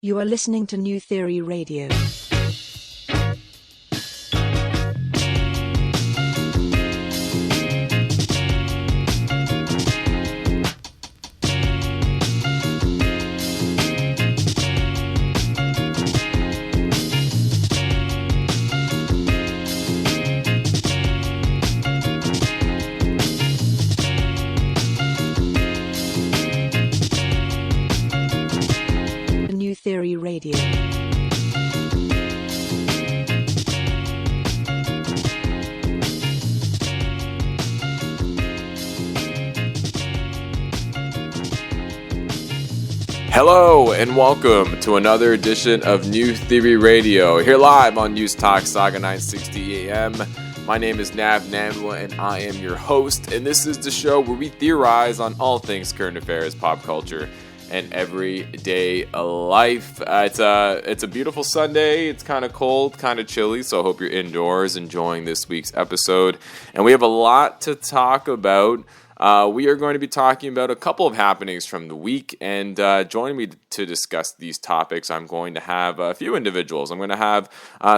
You are listening to New Theory Radio. Theory Radio. Hello and welcome to another edition of New Theory Radio, here live on News Talk Saga 960 AM. My name is Nav Nanwa and I am your host, and this is the show where we theorize on all things current affairs, pop culture, and everyday life. It's a beautiful Sunday. It's kind of cold, kind of chilly, so I hope you're indoors enjoying this week's episode. And we have a lot to talk about. We are going to be talking about a couple of happenings from the week, and joining me to discuss these topics, I'm going to have a few individuals. I'm going to have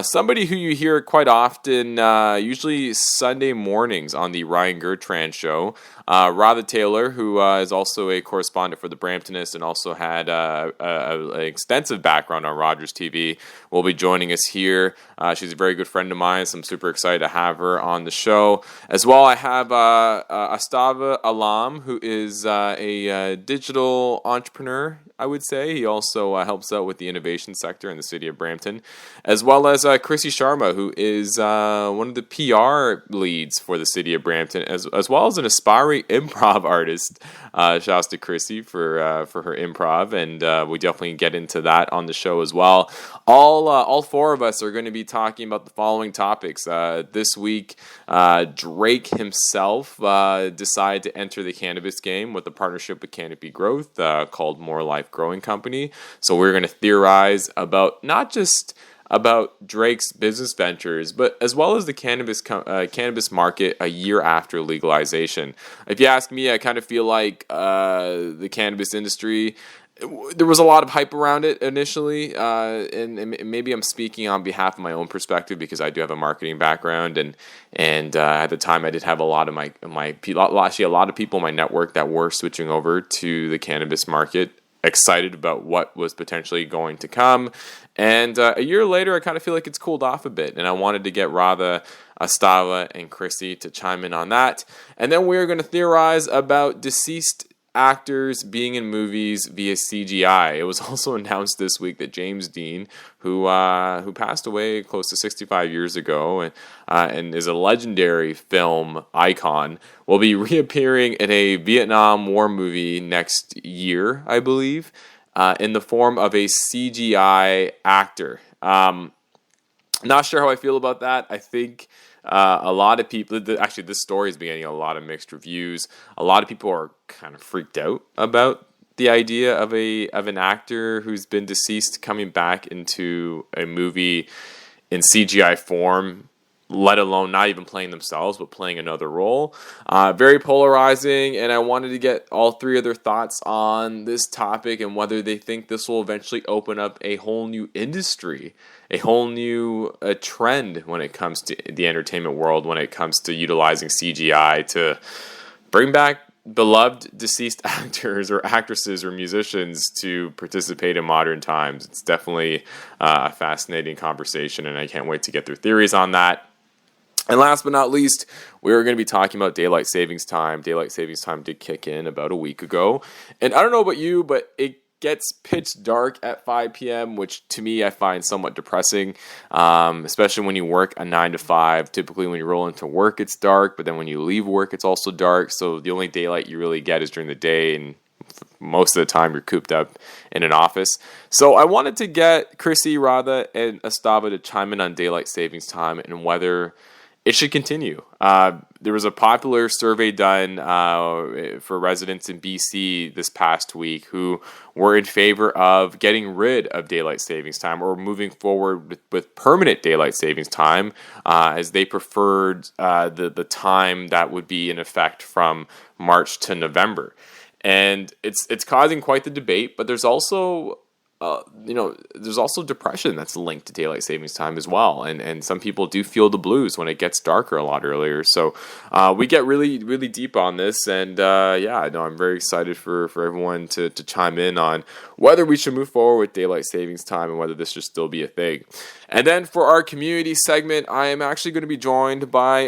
somebody who you hear quite often, usually Sunday mornings on the Ryan Gertran show, Radha Tailor, who is also a correspondent for the Bramptonists and also had an extensive background on Rogers TV, will be joining us here. She's a very good friend of mine, so I'm super excited to have her on the show. As well, I have Astawa Alam, who is a digital entrepreneur, I would say. He also helps out with the innovation sector in the city of Brampton, as well as Chrissy Sharma, who is one of the PR leads for the city of Brampton, as well as an aspiring improv artist. Shouts to Chrissy for her improv, and we definitely get into that on the show as well. All four of us are going to be talking about the following topics. This week, Drake himself decided to enter the cannabis game with a partnership with Canopy Growth called More Life Growing Company. So we're going to theorize about not just about Drake's business ventures, but as well as the cannabis market a year after legalization. If you ask me, I kind of feel like the cannabis industry, there was a lot of hype around it initially, and maybe I'm speaking on behalf of my own perspective because I do have a marketing background, and at the time I did have a lot of actually a lot of people in my network that were switching over to the cannabis market, excited about what was potentially going to come. And a year later, I kind of feel like it's cooled off a bit, and I wanted to get Radha, Astawa, and Chrissy to chime in on that. And then we're going to theorize about deceased actors being in movies via CGI. It was also announced this week that James Dean, who passed away close to 65 years ago and is a legendary film icon, will be reappearing in a Vietnam War movie next year, I believe, in the form of a CGI actor. Not sure how I feel about that. I think a lot of people, actually this story is getting a lot of mixed reviews. A lot of people are kind of freaked out about the idea of an actor who's been deceased coming back into a movie in CGI form, let alone not even playing themselves, but playing another role. Very polarizing, and I wanted to get all three of their thoughts on this topic and whether they think this will eventually open up a whole new industry, a whole new trend when it comes to the entertainment world, when it comes to utilizing CGI to bring back beloved deceased actors or actresses or musicians to participate in modern times. It's definitely a fascinating conversation, and I can't wait to get their theories on that. And last but not least, we're going to be talking about daylight savings time. Daylight savings time did kick in about a week ago. And I don't know about you, but it gets pitch dark at 5 p.m., which to me I find somewhat depressing, especially when you work a 9 to 5. Typically when you roll into work, it's dark, but then when you leave work, it's also dark. So the only daylight you really get is during the day, and most of the time you're cooped up in an office. So I wanted to get Chrissy, Radha, and Astawa to chime in on daylight savings time and whether it should continue. There was a popular survey done for residents in BC this past week who were in favor of getting rid of daylight savings time or moving forward with permanent daylight savings time, as they preferred the time that would be in effect from March to November. And it's causing quite the debate, but there's also there's also depression that's linked to daylight savings time as well. And some people do feel the blues when it gets darker a lot earlier. So we get really, really deep on this. And I'm very excited for everyone to chime in on whether we should move forward with daylight savings time and whether this should still be a thing. And then for our community segment, I am actually going to be joined by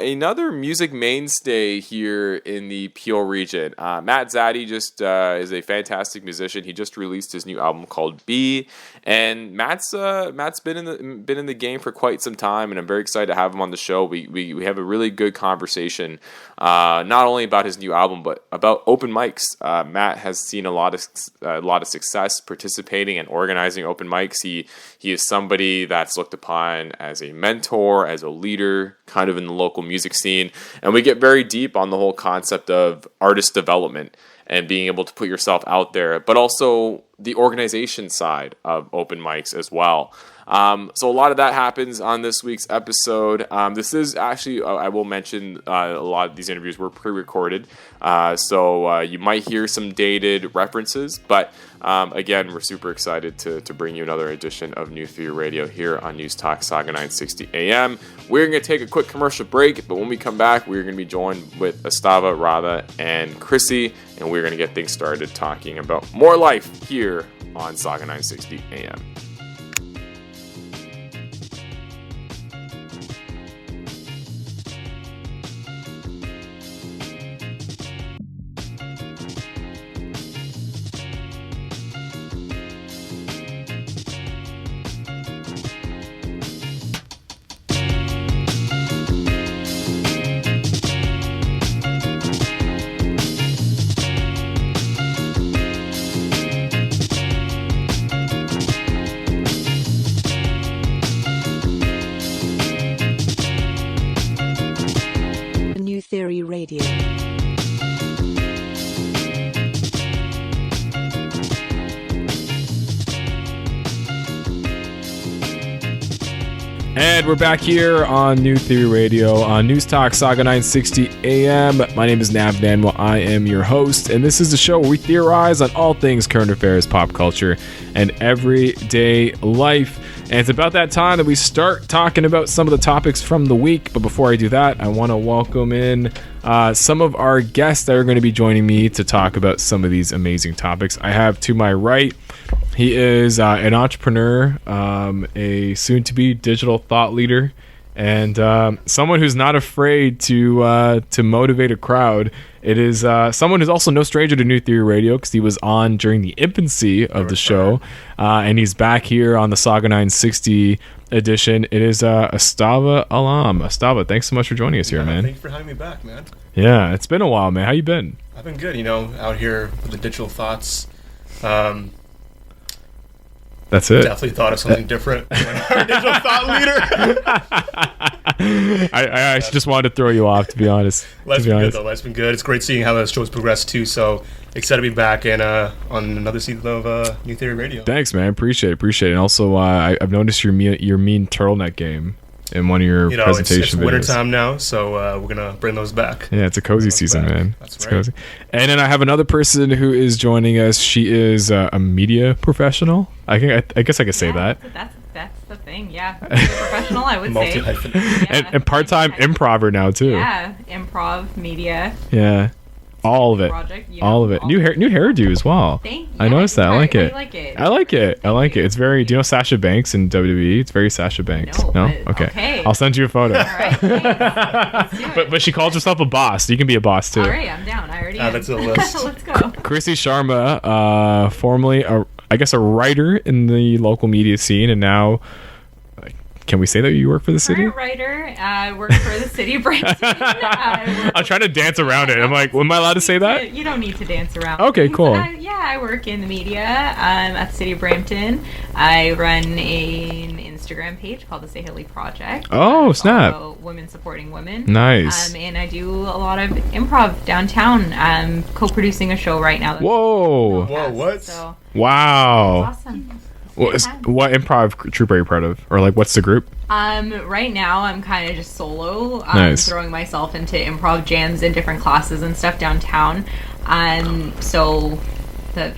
another music mainstay here in the Peel region. Matt Zaddy just is a fantastic musician. He just released his new album called B, and Matt's been in the game for quite some time, and I'm very excited to have him on the show. We have a really good conversation, not only about his new album but about open mics. Matt has seen a lot of success participating and organizing open mics. He is somebody that's looked upon as a mentor, as a leader, kind of in the local music scene, and we get very deep on the whole concept of artist development and being able to put yourself out there, but also the organization side of open mics as well. So a lot of that happens on this week's episode. This is actually, I will mention, a lot of these interviews were pre-recorded, so you might hear some dated references, but again, we're super excited to bring you another edition of New Theory Radio here on News Talk Saga 960 AM. We're going to take a quick commercial break, but when we come back, we're going to be joined with Astawa, Radha, and Chrissy, and we're going to get things started talking about more life here on Saga 960 AM. Theory Radio. And we're back here on New Theory Radio on News Talk Saga 960 AM. My name is Nav Nanwa. I am your host, and this is the show where we theorize on all things current affairs, pop culture, and everyday life. And it's about that time that we start talking about some of the topics from the week. But before I do that, I want to welcome in some of our guests that are going to be joining me to talk about some of these amazing topics. I have to my right, he is an entrepreneur, a soon-to-be digital thought leader, and someone who's not afraid to motivate a crowd. It is someone who's also no stranger to New Theory Radio because he was on during the infancy of the show, and he's back here on the Saga 960 edition. It is Astawa Alam. Astawa, thanks so much for joining us here, man. Thanks for having me back, man. Yeah, it's been a while, man. How you been? I've been good, out here with the digital thoughts. That's it. Definitely thought of something different when our digital thought leader. I just wanted to throw you off, to be honest. Life's been good, though. Life's been good. It's great seeing how the show's progressed, too. So excited to be back and on another season of New Theory Radio. Thanks, man. Appreciate it. And also, I've noticed your mean turtleneck game in one of your presentation it's videos. wintertime now, so we're going to bring those back. Yeah, it's a cozy season, back. Man. That's it's right. Cozy. And then I have another person who is joining us. She is a media professional. I guess I could say that. That's the thing, yeah. Professional, I would say. Yeah. And part-time improver now, too. Yeah, improv, media. Yeah. All of it. Project, all of it. New hairdo as well. Thank you. I noticed that. I like it. I like it. I like it. It's very. Do you know Sasha Banks in WWE? It's very Sasha Banks. No? Okay. I'll send you a photo. All right. Thanks. Let's do it. But she calls herself a boss. You can be a boss too. All right, I'm down. I already am. That's a list. Let's go. Chrissy Sharma, formerly a writer in the local media scene, and now. Can we say that you work for the city? Current writer. I work for the city of Brampton. I'm trying to dance around it. I'm like, am I allowed to say that? You don't need to dance around. Okay, things. cool. I work in the media at the city of Brampton. I run an Instagram page called the Say Hilly Project. Oh, snap. Women supporting women. Nice. And I do a lot of improv downtown. I'm co-producing a show right now. Whoa. What? So, wow. awesome. What improv troupe are you part of? Or what's the group? Right now I'm kind of just solo. Nice. Throwing myself into improv jams in different classes and stuff downtown. So the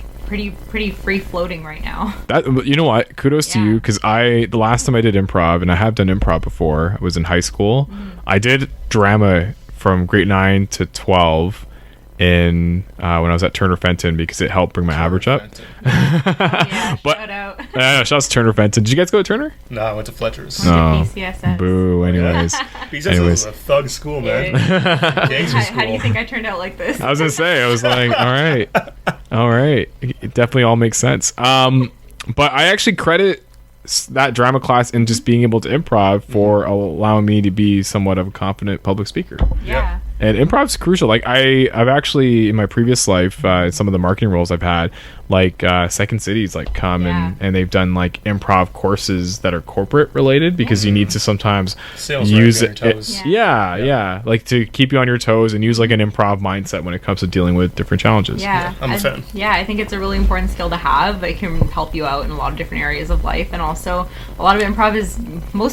pretty free floating right now. That, you know what? Kudos to you, because the last time I did improv, and I have done improv before, I was in high school. I did drama from grade 9 to 12 in when I was at Turner Fenton, because it helped bring my average up. But shout out. shout out to Turner Fenton. Did you guys go to Turner? No, I went to Fletcher's. No. PCSS. Boo. Anyways. PCSS was a thug school, man. Gangster school. How do you think I turned out like this? I was gonna say, I was like, all right, it definitely all makes sense. But I actually credit that drama class and just being able to improv for allowing me to be somewhat of a confident public speaker. Yeah. And improv's crucial. Like I've actually, in my previous life, some of the marketing roles I've had, like Second City's like come and they've done like improv courses that are corporate related, because you need to sometimes Sales use right on your toes. like to keep you on your toes and use like an improv mindset when it comes to dealing with different challenges. Yeah, I'm a fan. Yeah, I think it's a really important skill to have. It can help you out in a lot of different areas of life, and also most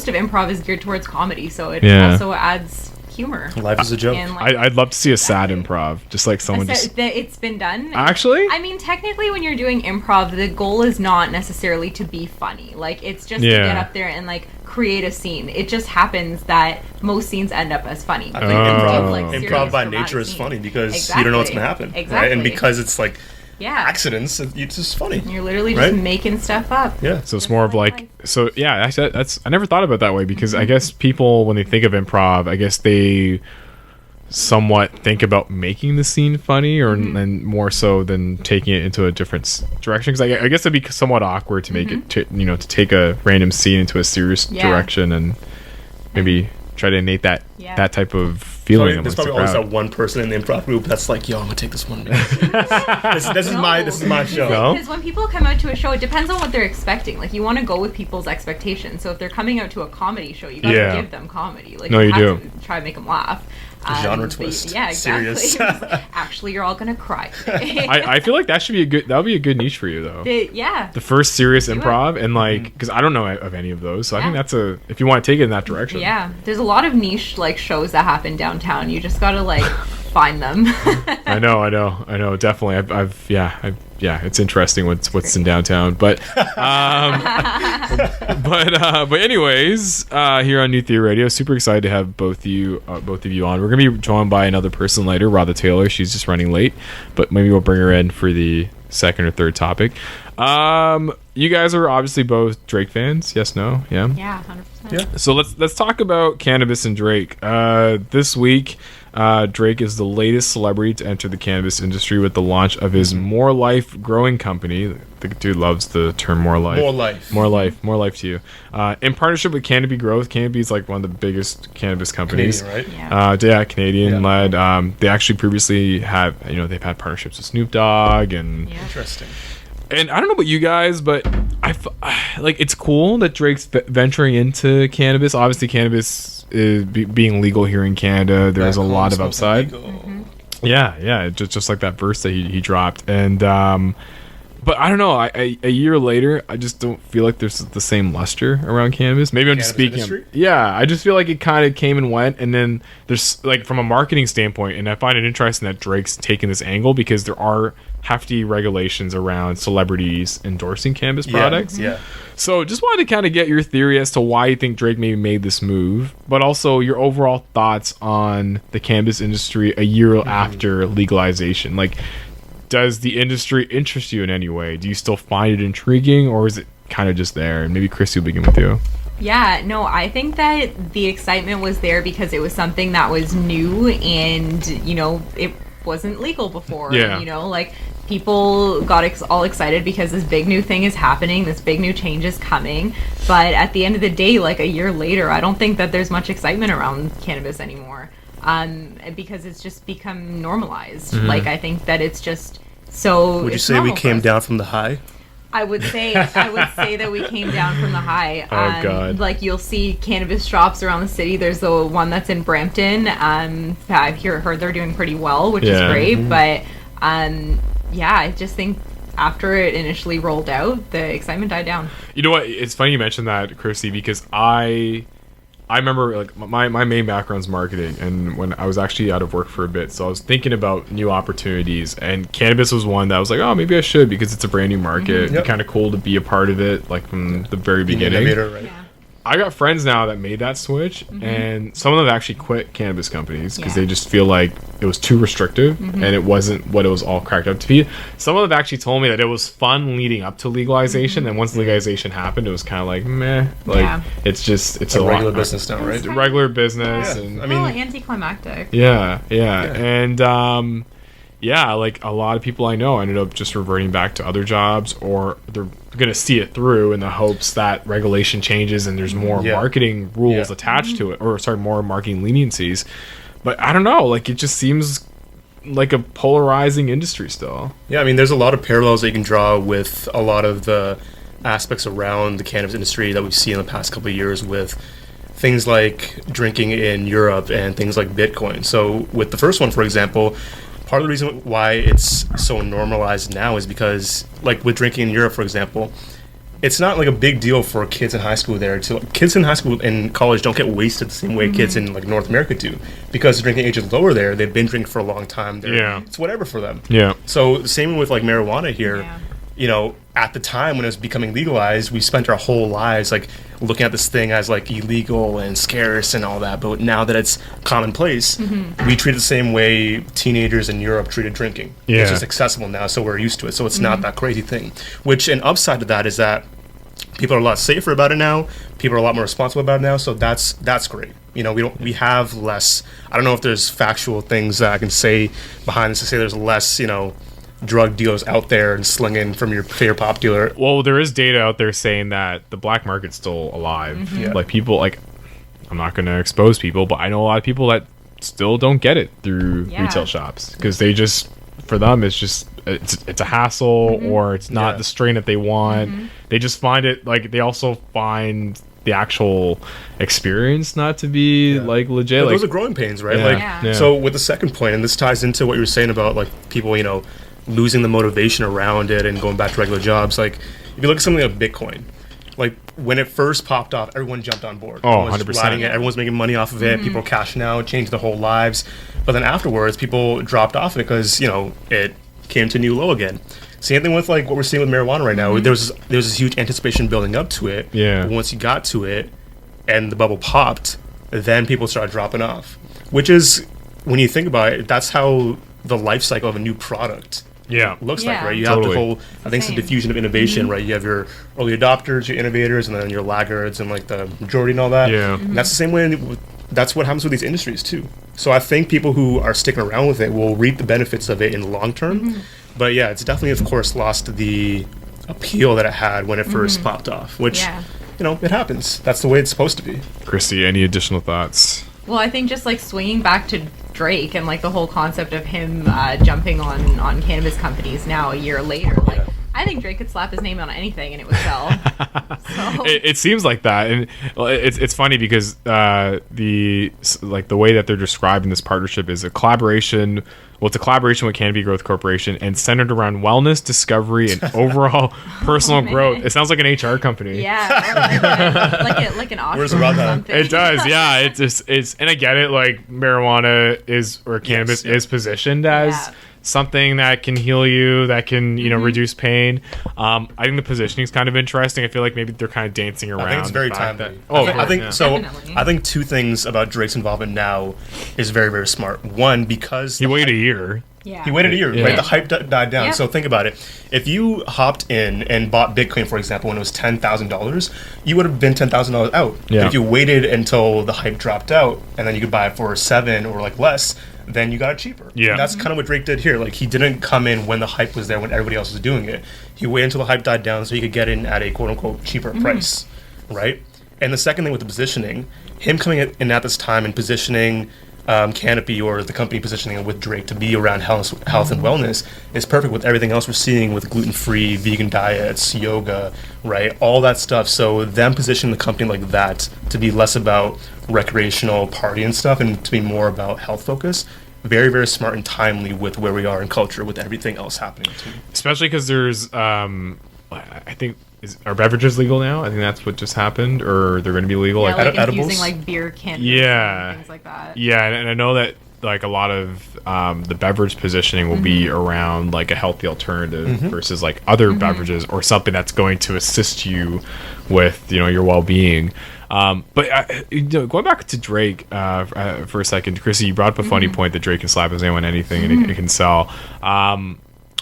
of improv is geared towards comedy, so it also adds humor. Life is a joke. And, like, I'd love to see a sad improv, just like someone just. It's been done. Actually, I mean, technically, when you're doing improv, the goal is not necessarily to be funny. Like, it's just to get up there and like create a scene. It just happens that most scenes end up as funny. I think improv by nature is funny because you don't know what's gonna happen, exactly. right? And because it's like accidents, it's just funny. You're literally just making stuff up. Yeah. So it's more of like, actually, that's, I never thought about it that way, because I guess people, when they think of improv, I guess they somewhat think about making the scene funny, or and more so than taking it into a different direction. Because I guess it'd be somewhat awkward to make it, to take a random scene into a serious direction and maybe try to innate that type of feeling. There's probably always that one person in the improv group that's like, "Yo, I'm gonna take this one." this is my show. Because when people come out to a show, it depends on what they're expecting. Like, you want to go with people's expectations. So if they're coming out to a comedy show, you gotta give them comedy. Like, you have to try to make them laugh. Genre twist. Yeah, exactly. Serious. Actually, you're all gonna cry today. I feel like that would be a good niche for you, though. The first serious improv, and like, because I don't know of any of those, so I think that's if you want to take it in that direction. Yeah, there's a lot of niche like shows that happen downtown. You just gotta like find them. I know, definitely. I've it's interesting what's in downtown, but anyways, here on New Theory Radio, super excited to have both of you on. We're gonna be joined by another person later, Radha Tailor. She's just running late, but maybe we'll bring her in for the second or third topic. You guys are obviously both Drake fans. Yes, no, yeah. Yeah, 100%. Yeah. So let's talk about Cannabis and Drake. This week, Drake is the latest celebrity to enter the cannabis industry with the launch of his More Life growing company. The dude loves the term More Life. More life to you. In partnership with Canopy Growth. Canopy is like one of the biggest cannabis companies. Canadian, right? Yeah, Canadian led. They actually previously have, they've had partnerships with Snoop Dogg and. Yeah. Interesting. And I don't know about you guys, but it's cool that Drake's venturing into cannabis. Obviously, cannabis is being legal here in Canada. There's a lot of upside. Yeah, just like that verse that he dropped. And but I don't know. A year later, I just don't feel like there's the same luster around cannabis. Maybe I'm just speaking. Yeah, I just feel like it kind of came and went. And then there's like from a marketing standpoint, and I find it interesting that Drake's taking this angle because there are hefty regulations around celebrities endorsing cannabis products. Yeah. So just wanted to kind of get your theory as to why you think Drake maybe made this move, but also your overall thoughts on the cannabis industry a year after legalization. Like, does the industry interest you in any way? Do you still find it intriguing, or is it kind of just there? And maybe Chrissy will begin with you. Yeah, no, I think that the excitement was there because it was something that was new and, it wasn't legal before. Yeah. Like, people got all excited because this big new thing is happening, this big new change is coming. But at the end of the day, like a year later, I don't think that there's much excitement around cannabis anymore. Because it's just become normalized. Like, I think that it's just so. Would you say we came down from the high? I would say that we came down from the high. Oh God! Like, you'll see cannabis shops around the city. There's the one that's in Brampton. I've heard they're doing pretty well, which is great. But I just think after it initially rolled out, the excitement died down. You know what? It's funny you mentioned that, Chrissy, because I I remember like my main background's marketing, and when I was actually out of work for a bit, so I was thinking about new opportunities, and cannabis was one that I was like, oh, maybe I should, because it's a brand new market. Yep. Kind of cool to be a part of it, like from the very beginning. Innovator, right? Yeah. I got friends now that made that switch, and some of them actually quit cannabis companies because Yeah. they just feel like it was too restrictive and it wasn't what it was all cracked up to be. Some of them actually told me that it was fun leading up to legalization, and once legalization happened, it was kind of like meh. Like Yeah. it's It's a regular business now, right? regular business, Yeah. and I mean, Anticlimactic. yeah, and yeah, like a lot of people I know ended up just reverting back to other jobs, or they're gonna see it through in the hopes that regulation changes and there's more Yeah. marketing rules Yeah. attached to it, or sorry, more marketing leniencies. But I don't know, like it just seems like a polarizing industry still. yeah, I mean, there's a lot of parallels that you can draw with a lot of the aspects around the cannabis industry that we've seen in the past couple of years with things like drinking in Europe and things like Bitcoin. So with the first one, for example, part of the reason why it's so normalized now is because, like with drinking in Europe, for example, it's not like a big deal for kids in high school there. Kids in high school and college don't get wasted the same way kids in like North America do, because the drinking age is lower there. They've been drinking for a long time. Yeah. It's whatever for them. Yeah. So same with like marijuana here. Yeah. You know, at the time when it was becoming legalized, we spent our whole lives like looking at this thing as like illegal and scarce and all that. But now that it's commonplace, we treat it the same way teenagers in Europe treated drinking. Yeah. It's just accessible now, so we're used to it. So it's not that crazy thing. Which an upside to that is that people are a lot safer about it now. People are a lot more responsible about it now. So that's great. You know, we have less. I don't know if there's factual things that I can say behind this to say there's less, you know, drug dealers out there and slinging from your favorite pop dealer. Well, there is data out there saying that the black market's still alive. Yeah. Like people, like I'm not going to expose people, but I know a lot of people that still don't get it through Yeah. retail shops because they just, for them, it's just it's a hassle or it's not Yeah. the strain that they want. They just find it like they also find the actual experience not to be like legit. But Like those are growing pains, right? Yeah. Like, Yeah. so with the second point, and this ties into what you were saying about like people, you know, losing the motivation around it and going back to regular jobs. Like, if you look at something like Bitcoin, like when it first popped off, everyone jumped on board. Oh, Everyone was 100%. riding it. Everyone's making money off of it. People were cashing out, changed their whole lives. But then afterwards, people dropped off it because, you know, it came to a new low again. Same thing with like what we're seeing with marijuana right now. There's this huge anticipation building up to it. Yeah. But once you got to it and the bubble popped, then people started dropping off. Which is, when you think about it, that's how the life cycle of a new product yeah. looks like, Yeah. right? You Totally. have the whole, I think it's the Same. diffusion of innovation, right? You have your early adopters, your innovators, and then your laggards, and like the majority and all that. Yeah. And that's the same way. That's what happens with these industries too. So I think people who are sticking around with it will reap the benefits of it in the long term. But yeah, it's definitely, of course, lost the appeal that it had when it first popped off. Which, Yeah. you know, it happens. That's the way it's supposed to be. Chrissy, any additional thoughts? Well, I think just like swinging back to Drake and like the whole concept of him jumping on cannabis companies now a year later. Like, I think Drake could slap his name on anything and it would sell. So It seems like that, and well, it's funny because the way that they're describing this partnership is a collaboration. Well, it's a collaboration with Canopy Growth Corporation and centered around wellness, discovery, and overall personal man. growth. It sounds like an HR company. yeah, like an auction Where's or Radha? something. It does, yeah. It's and I get it. Like marijuana or cannabis yeah. is positioned as Yeah. something that can heal you, that can reduce pain. I think the positioning is kind of interesting. I feel like maybe they're kind of dancing around. I think it's very the fact timely. that- Oh, I think yeah. so. Definitely. I think two things about Drake's involvement now is very, very smart. One, because He waited a year. Yeah. he waited a year, Yeah. right? The hype died down. Yeah. So think about it. If you hopped in and bought Bitcoin, for example, when it was $10,000, you would have been $10,000 out. Yeah. But if you waited until the hype dropped out, and then you could buy it for $7 or like less, then you got it cheaper. Yeah. And that's kind of what Drake did here. Like, he didn't come in when the hype was there, when everybody else was doing it. He waited until the hype died down so he could get in at a quote unquote cheaper price, right? And the second thing with the positioning, him coming in at this time and positioning Canopy, or the company positioning it with Drake to be around health and wellness, is perfect with everything else we're seeing with gluten-free, vegan diets, yoga, right? All that stuff. So them positioning the company like that to be less about recreational party and stuff and to be more about health focus, very, very smart and timely with where we are in culture with everything else happening too. Especially because there's I think are beverages legal now? I think that's what just happened, or they're going to be legal. Yeah, like edibles? infusing like beer cannabis and things like that. Yeah, and I know that like a lot of the beverage positioning will be around like a healthy alternative versus like other beverages or something that's going to assist you with your well-being. But going back to Drake for a second, Chrissy, you brought up a funny point that Drake can slap his name on anything and it can sell.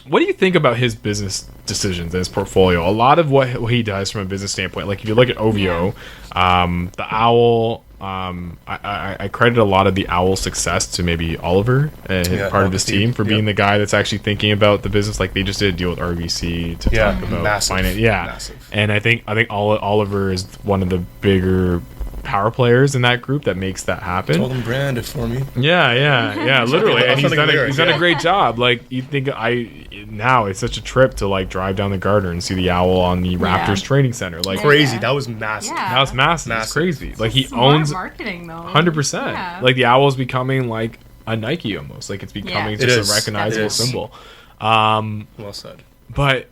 What do you think about his business decisions and his portfolio? A lot of what he does from a business standpoint, like if you look at OVO, the Owl, I credit a lot of the Owl success to maybe Oliver, part of his team, for being the guy that's actually thinking about the business. Like they just did a deal with RBC to talk about finance. Massive. And I think Oliver is one of the bigger power players in that group that makes that happen. Told him brand it for me. Yeah, literally. And he's done a great job. Like you think now it's such a trip to like drive down the Gardner and see the Owl on the Raptors training center. Like crazy. That was massive. Yeah. That was massive. It's crazy. Like he Smart owns marketing though. 100%. Yeah. Like the Owl's becoming like a Nike almost. Like it's becoming just a recognizable symbol. Well said. But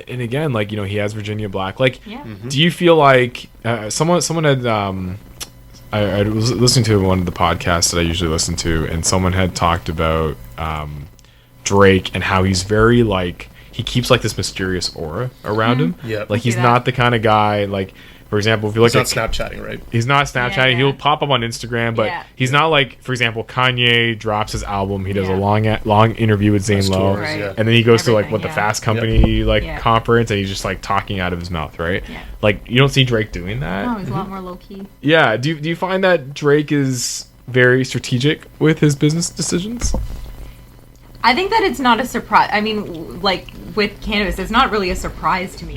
and again, like he has Virginia Black. Like, do you feel like someone had I was listening to one of the podcasts that I usually listen to, and someone had talked about Drake and how he's very like he keeps like this mysterious aura around him. Yeah, like he's not the kind of guy like. For example, if you look at Snapchatting, right? He's not Snapchatting. Yeah. He'll pop up on Instagram, but he's not like, for example, Kanye drops his album. He does a long interview with Zane Lowe, and then he goes to like the Fast Company conference, and he's just like talking out of his mouth, right? Yeah. Like you don't see Drake doing that. No, he's a lot more low key. Yeah. Do you find that Drake is very strategic with his business decisions? I think that it's not a surprise. I mean, like with cannabis, it's not really a surprise to me.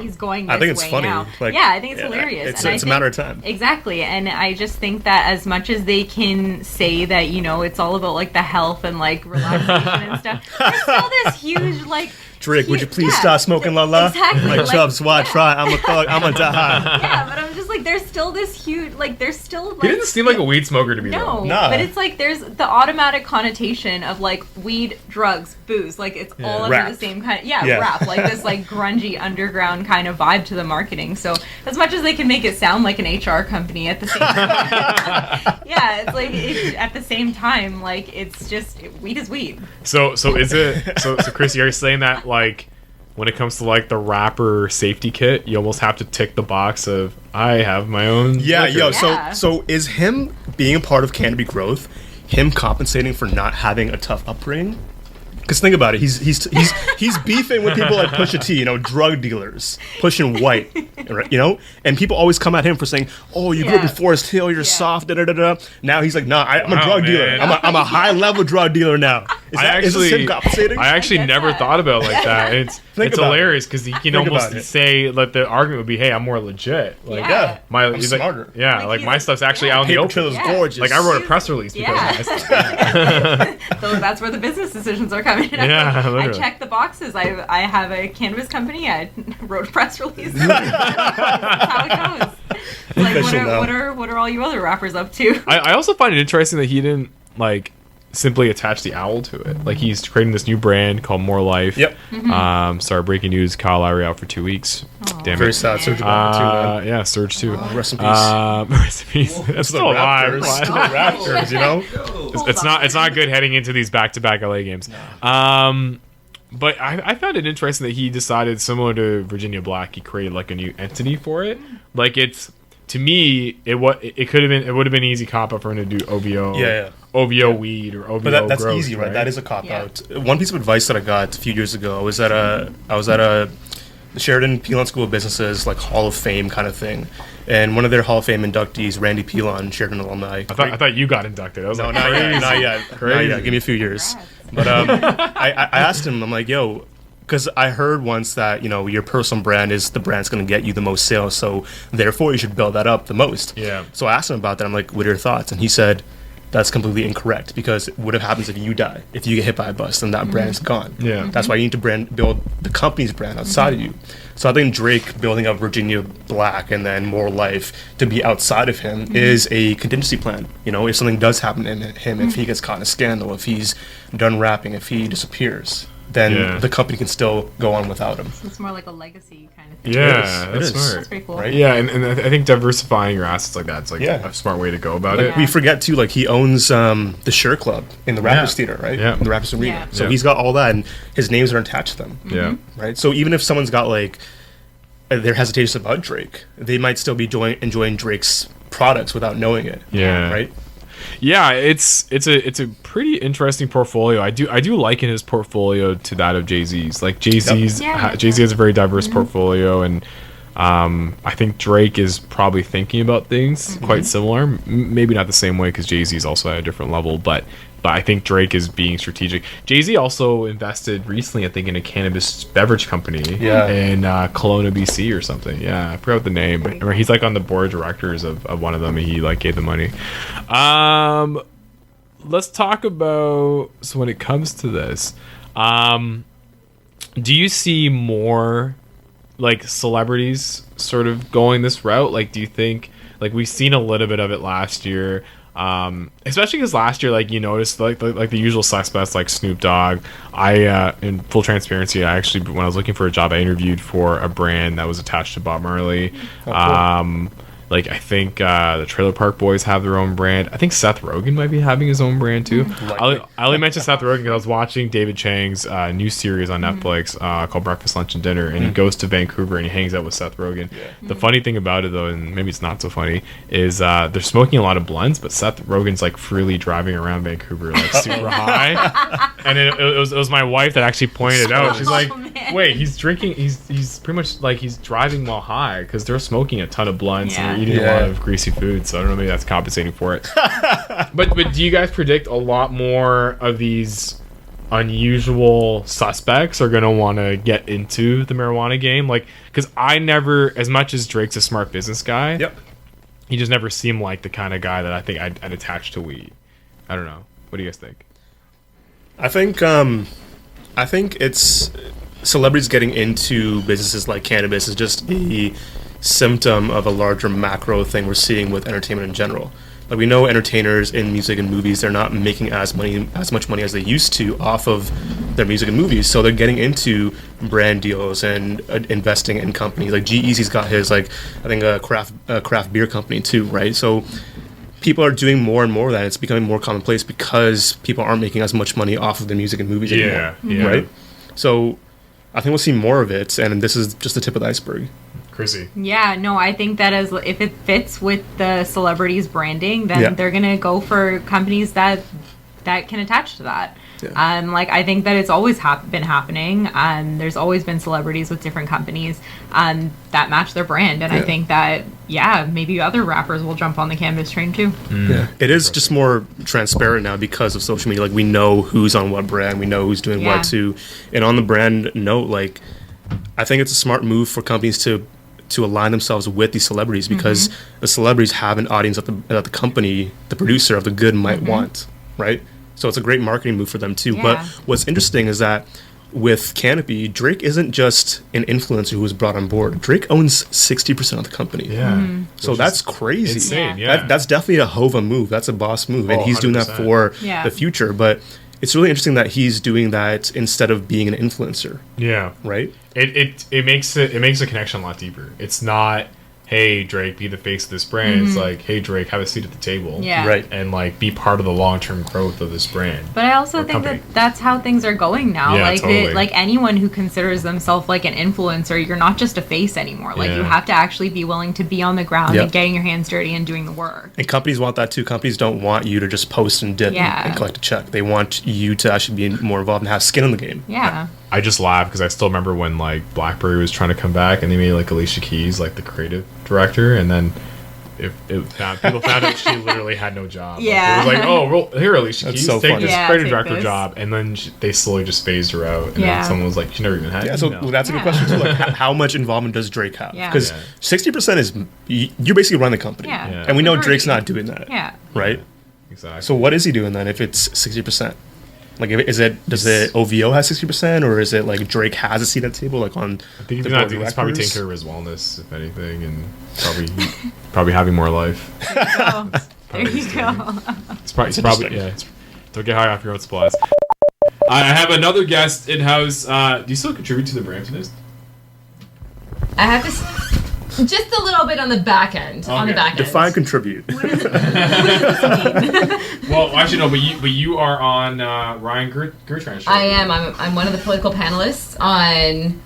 He's going this way now. I think it's funny. Like, I think it's hilarious. It's a matter of time. Exactly. And I just think that as much as they can say that, it's all about like the health and like relaxation and stuff, there's still this huge like Drake, would you please stop smoking la la? Exactly. Like Chubbs, why try? I'm a thug, I'm a die. Yeah, but I'm just like, there's still this huge, like, there's still like... He didn't seem like a weed smoker to me, though. No, but it's like, there's the automatic connotation of like weed, drugs, booze. Like, it's all under the same kind of... rap. Like this like grungy underground kind of vibe to the marketing. So as much as they can make it sound like an HR company at the same time, it's like at the same time, like it's just weed is weed. So is it? So Chrissy, are you saying that like when it comes to like the rapper safety kit, you almost have to tick the box of I have my own? So is him being a part of Canopy Growth, him compensating for not having a tough upbringing? Because think about it, he's beefing with people like Pusha T, drug dealers, pushing white, and people always come at him for saying, "Oh, you grew up in Forest Hill, you're soft." Now he's like, "Nah, I'm a drug dealer. I'm a high level drug dealer now." Is this him compensating? I actually never thought about it like that. It's hilarious because he can almost say like the argument would be, "Hey, I'm more legit." Like, I'm smarter. Like my stuff's actually out in the open. Is gorgeous. Like I wrote a press release because of my stuff. So that's where the business decisions are coming. I check the boxes. I have a cannabis company. I wrote a press release. That's how it goes. Like, what are all you other rappers up to? I also find it interesting that he didn't like simply attach the owl to it. Like he's creating this new brand called More Life. Yep. Sorry, breaking news: Kyle Lowry out for 2 weeks. Damn Very it. sad. Surge too. Yeah, Surge too. Rest in peace. Rest in peace. It's still alive. Raptors, It's not good heading into these back-to-back LA games. But I found it interesting that he decided, similar to Virginia Black, he created like a new entity for it. Like it's, to me, it would have been easy cop out for him to do OVO. OVO weed or OVO But that's growth, easy, right? That is a cop out. One piece of advice that I got a few years ago, I was at a Sheridan Pilon School of Businesses, like Hall of Fame kind of thing. And one of their Hall of Fame inductees, Randy Pilon, Sheridan alumni. I thought you got inducted. I was not yet. Give me a few years. But I asked him, I'm like, yo, because I heard once that, your personal brand is the brand's going to get you the most sales, so therefore you should build that up the most. Yeah. So I asked him about that. I'm like, what are your thoughts? And he said, that's completely incorrect, because what happens if you die? If you get hit by a bus, then that brand is gone. Yeah. That's why you need to build the company's brand outside of you. So I think Drake building up Virginia Black and then More Life to be outside of him is a contingency plan. If something does happen to him, if he gets caught in a scandal, if he's done rapping, if he disappears, then Yeah. the company can still go on without him. So it's more like a legacy kind of thing. Yeah, It that's is. smart. That's pretty cool. Right? Yeah, and I think diversifying your assets like that's like Yeah. a smart way to go about Like, it. we forget too, like he owns the Sure Club in the Raptors Yeah. Theater, right? Yeah. In the Raptors Arena. Yeah. So Yeah. he's got all that, and his names are attached to them, Yeah. right? So even if someone's got like their hesitations about Drake, they might still be enjoying Drake's products without knowing it. Yeah. Right. Yeah, it's a pretty interesting portfolio. I do liken his portfolio to that of Jay-Z's. Like Jay-Z's Yep. Yeah. Jay-Z has a very diverse portfolio, and I think Drake is probably thinking about things quite similar. Maybe not the same way because Jay-Z's also at a different level, but I think Drake is being strategic. Jay-Z also invested recently, I think, in a cannabis beverage company Yeah. in Kelowna, BC or something. Yeah, I forgot the name. But he's like on the board of directors of one of them, and he like gave the money. Let's talk about, so when it comes to this, do you see more like celebrities sort of going this route? Like, do you think, like, we've seen a little bit of it last year, especially because last year, like, you noticed like the usual suspects like Snoop Dogg. In full transparency, I actually, when I was looking for a job, I interviewed for a brand that was attached to Bob Marley. Like, I think the Trailer Park Boys have their own brand. I think Seth Rogen might be having his own brand too. I only mentioned Seth Rogen because I was watching David Chang's new series on Netflix called Breakfast, Lunch, and Dinner, and he goes to Vancouver and he hangs out with Seth Rogen. The funny thing about it, though, and maybe it's not so funny, is they're smoking a lot of blunts, but Seth Rogen's like freely driving around Vancouver like super high. And it was my wife that actually pointed it out. She's like, man. wait, he's drinking, he's pretty much like he's driving while high because they're smoking a ton of blunts and they're eating a lot of greasy food, so I don't know, maybe that's compensating for it. but do you guys predict a lot more of these unusual suspects are gonna want to get into the marijuana game? Like, because I never, as much as Drake's a smart business guy, he just never seemed like the kind of guy that I think I'd attach to weed. I don't know, what do you guys think? I think it's celebrities getting into businesses like cannabis is just a symptom of a larger macro thing we're seeing with entertainment in general. Like, we know entertainers in music and movies, they're not making as much money as they used to off of their music and movies, so they're getting into brand deals and investing in companies. Like G-Eazy's got his, like, I think a craft beer company too, right? So people are doing more and more of that. It's becoming more commonplace because people aren't making as much money off of the music and movies anymore, right? So I think we'll see more of it, and this is just the tip of the iceberg. Chrissy. Yeah, no, I think that if it fits with the celebrity's branding, then they're gonna go for companies that can attach to that. Like, I think that it's always been happening. There's always been celebrities with different companies that match their brand, and I think that maybe other rappers will jump on the cannabis train too. It is just more transparent now because of social media. Like, we know who's on what brand, we know who's doing what too. And on the brand note, like, I think it's a smart move for companies to align themselves with these celebrities because the celebrities have an audience that the company, the producer of the good, might want, right? So it's a great marketing move for them too. But what's interesting is that with Canopy, Drake isn't just an influencer who was brought on board. Drake owns 60% of the company. So that's crazy. Insane, That's definitely a Hova move. That's a boss move. And he's doing that 100%. for the future. But it's really interesting that he's doing that instead of being an influencer. Right? It makes the connection a lot deeper. It's not, hey, Drake, be the face of this brand. It's like, hey, Drake, have a seat at the table. Right. And, like, be part of the long-term growth of this brand. But I also think company. that's how things are going now. Yeah, like, totally. like anyone who considers themselves like an influencer, you're not just a face anymore. Like, you have to actually be willing to be on the ground and getting your hands dirty and doing the work. And companies want that too. Companies don't want you to just post and dip and collect a check. They want you to actually be more involved and have skin in the game. I just laugh because I still remember when, like, BlackBerry was trying to come back and they made, like, Alicia Keys, like, the creative director, and then people found out she literally had no job. Like, it was like, oh, well, here, Alicia Keys, so take funny. this creative take director this. job, and then they slowly just phased her out, and then someone was like, she never even had Yeah, so email. that's a good question too. Like, how much involvement does Drake have? Yeah. Because 60% is you're basically running the company, and we know Drake's not doing that. Right. Exactly. So what is he doing then? If it's 60%, like, does it OVO has 60%, or is it like Drake has a seat at the table, like on? I think the he's board of probably directors? taking care of his wellness, if anything, and probably having more life. There you go. It's probably interesting. don't get high off your own supplies. I have another guest in house. Do you still contribute to the Bramptonist? I have to just a little bit on the back end. On the Okay. back end. Define contribute. Well, actually no, but you are on Ryan Gertran's show. I am. I'm one of the political panelists on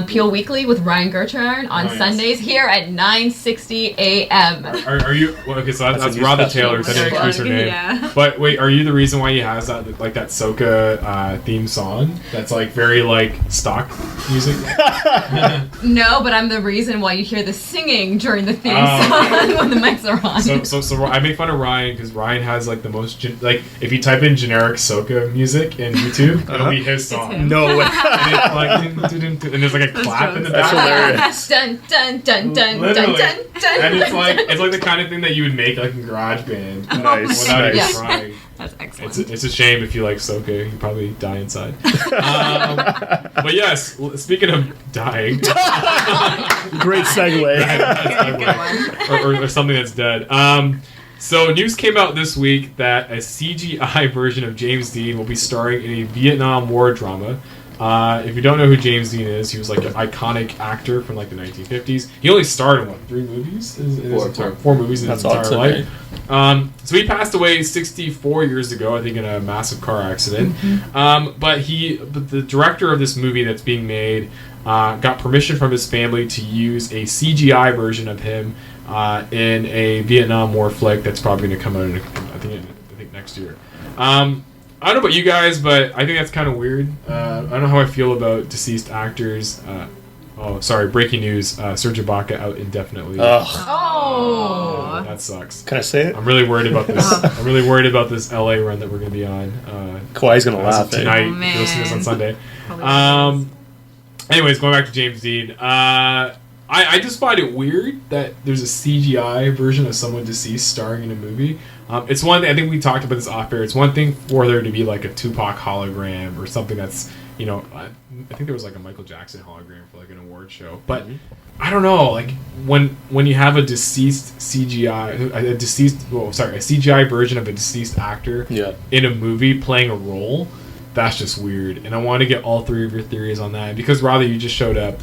Peel Weekly with Ryan Gertran on Nice. Sundays here at 9:60 a.m. Are you okay? So that's a new Radha special. Tailor. I didn't introduce her name. Yeah. But wait, are you the reason why he has that that soca theme song? That's like very like stock music. No, but I'm the reason why you hear the singing during the theme Oh. song when the mics are on. So I make fun of Ryan because Ryan has like the most like if you type in generic soca music in YouTube, it'll be his song. him. No way. And it's like and there's like a clap in the That's back. hilarious. Dun dun dun dun dun Literally. dun dun. And it's like the kind of thing that you would make like in GarageBand Nice. without even Yeah. trying. That's excellent. It's a shame if you like soca, you probably die inside. But yes, speaking of dying, Great segue. or something that's dead. So news came out this week that a CGI version of James Dean will be starring in a Vietnam War drama. If you don't know who James Dean is, he was like an iconic actor from like the 1950s. He only starred in what, 3 movies? Four movies in his That's entire awesome, life. So he passed away 64 years ago, I think, in a massive car accident. But the director of this movie that's being made got permission from his family to use a CGI version of him in a Vietnam War flick that's probably going to come out I think next year. I don't know about you guys, but I think that's kind of weird. I don't know how I feel about deceased actors. Breaking news. Serge Ibaka out indefinitely. Oh. That sucks. Can I say it? I'm really worried about this. I'm really worried about this LA run that we're going to be on. Kawhi's gonna as of laugh. tonight. Oh, man. You'll see this on Sunday. Hilarious. Anyways, going back to James Dean. I just find it weird that there's a CGI version of someone deceased starring in a movie. It's one thing, I think we talked about this off air. It's one thing for there to be like a Tupac hologram or something that's, I think there was like a Michael Jackson hologram for like an award show. But I don't know, like when you have a deceased CGI, a CGI version of a deceased actor in a movie playing a role, that's just weird. And I want to get all 3 of your theories on that. And because Radha, you just showed up,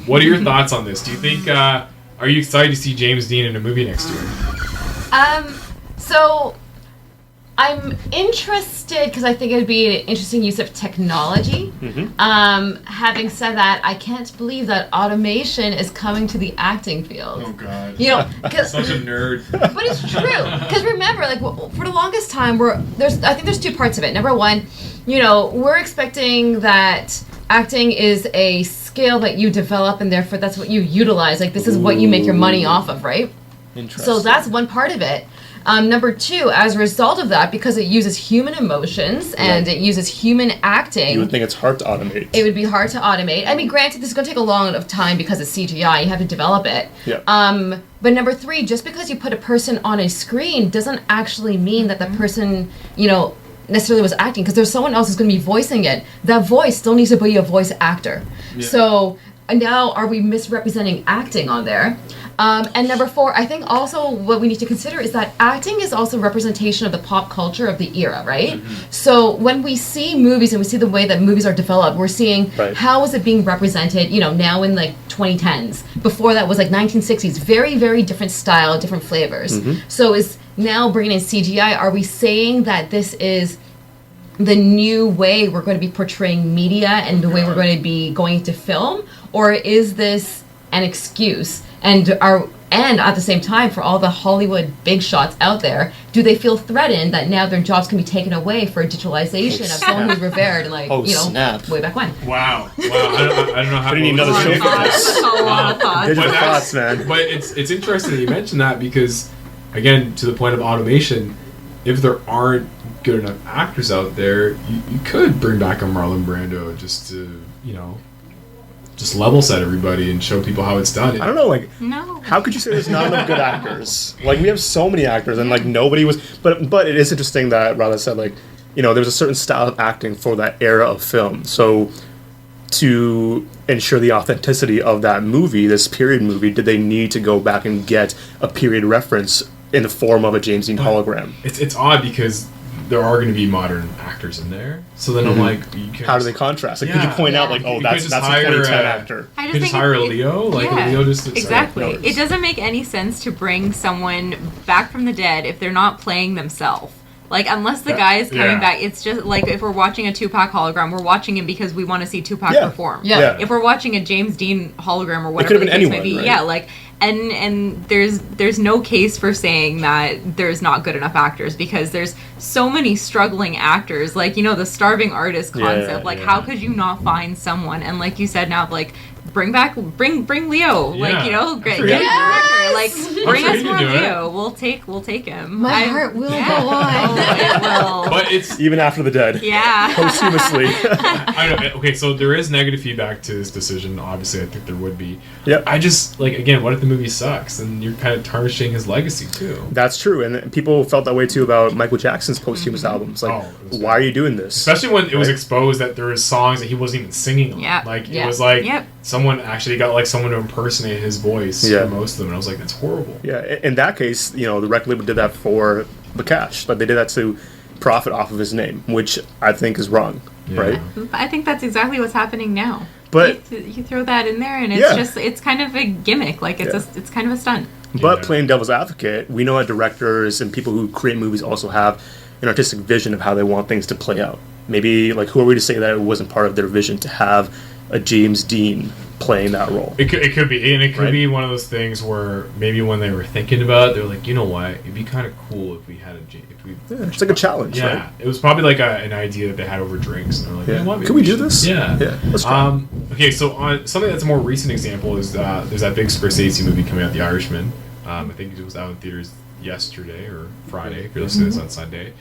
what are your thoughts on this? Do you think, are you excited to see James Dean in a movie next year? So I'm interested because I think it would be an interesting use of technology. Having said that, I can't believe that automation is coming to the acting field. Oh God! Cause, Such a nerd. but it's true because remember, like for the longest time, I think there's 2 parts of it. Number one, we're expecting that acting is a skill that you develop and therefore that's what you utilize. Like this is what you make your money off of, right? Interesting. So that's one part of it. Number 2, as a result of that, because it uses human emotions and it uses human acting, You would think it's hard to automate. it would be hard to automate. I mean, granted, this is going to take a long of time because it's CGI. You have to develop it. Yeah. But number 3, just because you put a person on a screen doesn't actually mean that the person, necessarily was acting, because there's someone else who's going to be voicing it. That voice still needs to be a voice actor. Yeah. So now are we misrepresenting acting on there? And number 4, I think also what we need to consider is that acting is also a representation of the pop culture of the era, right? So when we see movies and we see the way that movies are developed, we're seeing how is it being represented, now in like 2010s. Before that was like 1960s. Very, very different style, different flavors. So is now bringing in CGI, are we saying that this is the new way we're going to be portraying media and the way we're going to be going to film? Or is this an excuse? And at the same time, for all the Hollywood big shots out there, do they feel threatened that now their jobs can be taken away for digitalization of someone who's revered, like snap. way back when? Wow. I don't know how. We need another show for this. That's a lot of thoughts. Digital But thoughts, man. But it's interesting that you mentioned that because, again, to the point of automation, if there aren't good enough actors out there, you could bring back a Marlon Brando just to, just level set everybody and show people how it's done. I don't know, like, No. how could you say there's not enough good actors? Like, we have so many actors, and like nobody was. But it is interesting that Radha said, like, there was a certain style of acting for that era of film. So to ensure the authenticity of that movie, this period movie, did they need to go back and get a period reference in the form of a James Dean hologram? It's odd because there are going to be modern actors in there. So then I'm like, you can How do they contrast? Like, could you point out, like, oh, that's a just hire 2010 actor? I You just could just think hire a Leo, like Leo just exactly. sorry, no, It doesn't make any sense to bring someone back from the dead if they're not playing themselves. Like, unless the guy is coming back, it's just like if we're watching a Tupac hologram, we're watching him because we want to see Tupac perform. Yeah. If we're watching a James Dean hologram or whatever could've been the case may anyone, be, right? yeah, like, and there's no case for saying that there's not good enough actors because there's so many struggling actors. Like, you know, the starving artist concept. Like, how could you not find someone? And like you said, now, like, bring Leo. Like, you know, get a director. Like, bring us more Leo. We'll take him. My heart will go on. Oh, it will. But it's Even after the dead. Yeah. Posthumously. I know. Okay, so there is negative feedback to this decision. Obviously, I think there would be. Yep. I just like, again, what if the movie sucks and you're kind of tarnishing his legacy too? That's true, and people felt that way too about Michael Jackson's posthumous albums. Like, it was why are you doing this? Especially when it was exposed that there was songs that he wasn't even singing on. Yeah. Like, Yeah. it was like Yep. someone actually got like someone to impersonate his voice for most of them, and I was like, that's horrible. Yeah, in that case, you know, the record label did that for the cash. Like, they did that to profit off of his name, which I think is wrong, right? I think that's exactly what's happening now. But you throw that in there, and it's it's kind of a gimmick. Like, it's kind of a stunt. But playing devil's advocate, we know that directors and people who create movies also have an artistic vision of how they want things to play out. Maybe, like, who are we to say that it wasn't part of their vision to have a James Dean playing that role? It could be, and it could be one of those things where maybe when they were thinking about it, they were like, you know what, it'd be kind of cool if we had It's like a challenge, right? It was probably like an idea that they had over drinks, and they're like, you know what, maybe Can we do this? Yeah. Let's try. Okay, so on something that's a more recent example is there's that big Scorsese movie coming out, The Irishman. I think it was out in theaters yesterday or Friday, if you're listening to this on Sunday.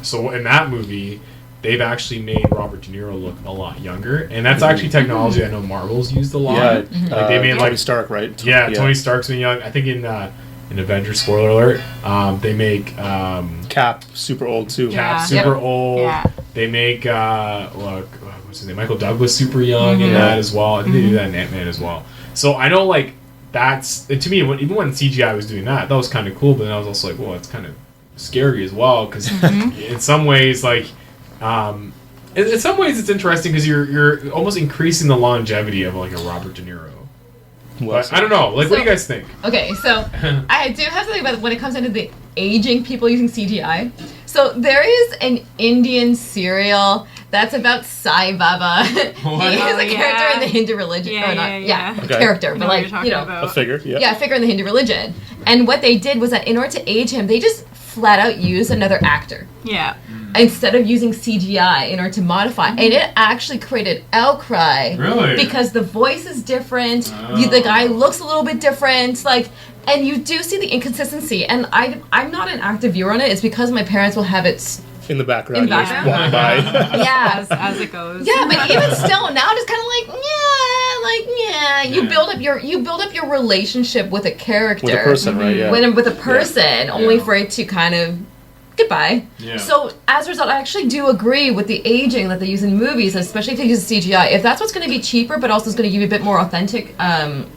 So in that movie, they've actually made Robert De Niro look a lot younger, and that's actually technology I know Marvel's used a lot. Yeah, like they made Tony Stark, right? Tony Stark's been young. I think in Avengers, spoiler alert, they make Cap super old too. Cap super old. Yeah. They make what's his name? Michael Douglas super young in that as well. I think they do that in Ant-Man as well. So I know, like, that's to me, even when CGI was doing that was kind of cool, but then I was also like, well, it's kind of scary as well, because in some ways, like, in some ways it's interesting because you're almost increasing the longevity of like a Robert De Niro. Well, But I don't know. Like, what do you guys think? Okay, so I do have something about when it comes into the aging people using CGI. So there is an Indian serial that's about Sai Baba. He is a character in the Hindu religion. Yeah, or not, yeah. a Okay. character, I but know what like, you're talking you know, about. a figure. Yeah. a figure in the Hindu religion. And what they did was that in order to age him, they just flat out used another actor Yeah. instead of using CGI in order to modify. And it actually created outcry. Really? Because the voice is different, the guy looks a little bit different, like, and you do see the inconsistency. And I'm not an active viewer on it. It's because my parents will have it. In the background. In the you're just background. walking by. Yeah. As it goes. Yeah, but even still, now it's kind of like, you build up your relationship with a character, With a person, right? Yeah. with a person, only for it to kind of goodbye. Yeah. So as a result, I actually do agree with the aging that they use in movies, especially if they use CGI. If that's what's going to be cheaper, but also is going to give you a bit more authentic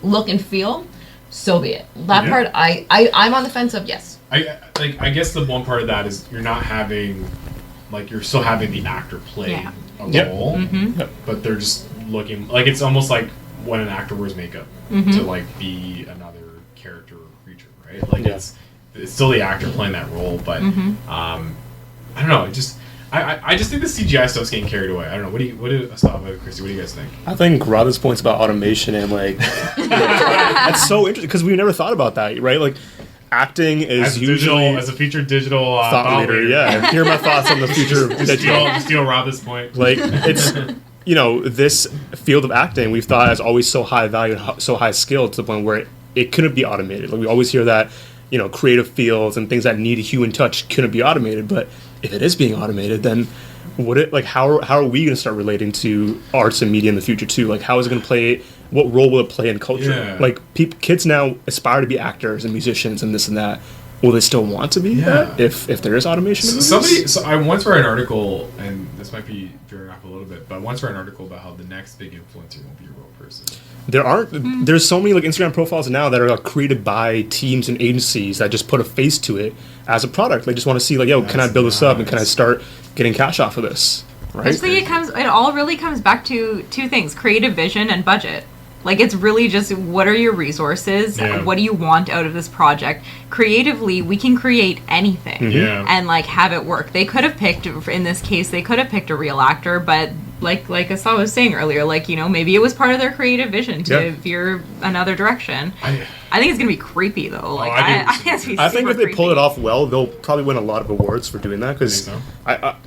look and feel, so be it. That part, I'm on the fence of yes. I guess the one part of that is you're not having, like, you're still having the actor play a role, but they're just looking like it's almost like when an actor wears makeup to like be another character or creature, right? Like it's still the actor playing that role, but I don't know. It just I just think the CGI stuff's getting carried away. I don't know. What do Chrissy? What do you guys think? I think Radha's points about automation and like that's so interesting because we never thought about that, right? Like acting is As a usually as a featured digital thought leader. Yeah, here are my thoughts on the future. to steal Radha's point. Like it's this field of acting we've thought is always so high value, so high skill to the point where it couldn't be automated. Like we always hear that creative fields and things that need a human touch couldn't be automated, but if it is being automated, then how are we going to start relating to arts and media in the future too? Like how is it going to play? What role will it play in culture? Yeah. Like kids now aspire to be actors and musicians and this and that. Will they still want to be that if there is automation? So I once read an article, and this might be veering off a little bit, but I once read an article about how the next big influencer won't be a real person. there aren't. There's so many like Instagram profiles now that are like, created by teams and agencies that just put a face to it as a product. They just want to see like, yo, can I build this up and can I start getting cash off of this? Right. I just think it all really comes back to two things: creative vision and budget. Like, it's really just, what are your resources? Yeah. What do you want out of this project? Creatively, we can create anything and, like, have it work. They could have picked, in this case, they could have picked a real actor, but like Astawa was saying earlier, like, you know, maybe it was part of their creative vision to veer another direction. I think it's going to be creepy, though. Like, I think if they pull it off well, they'll probably win a lot of awards for doing that, because,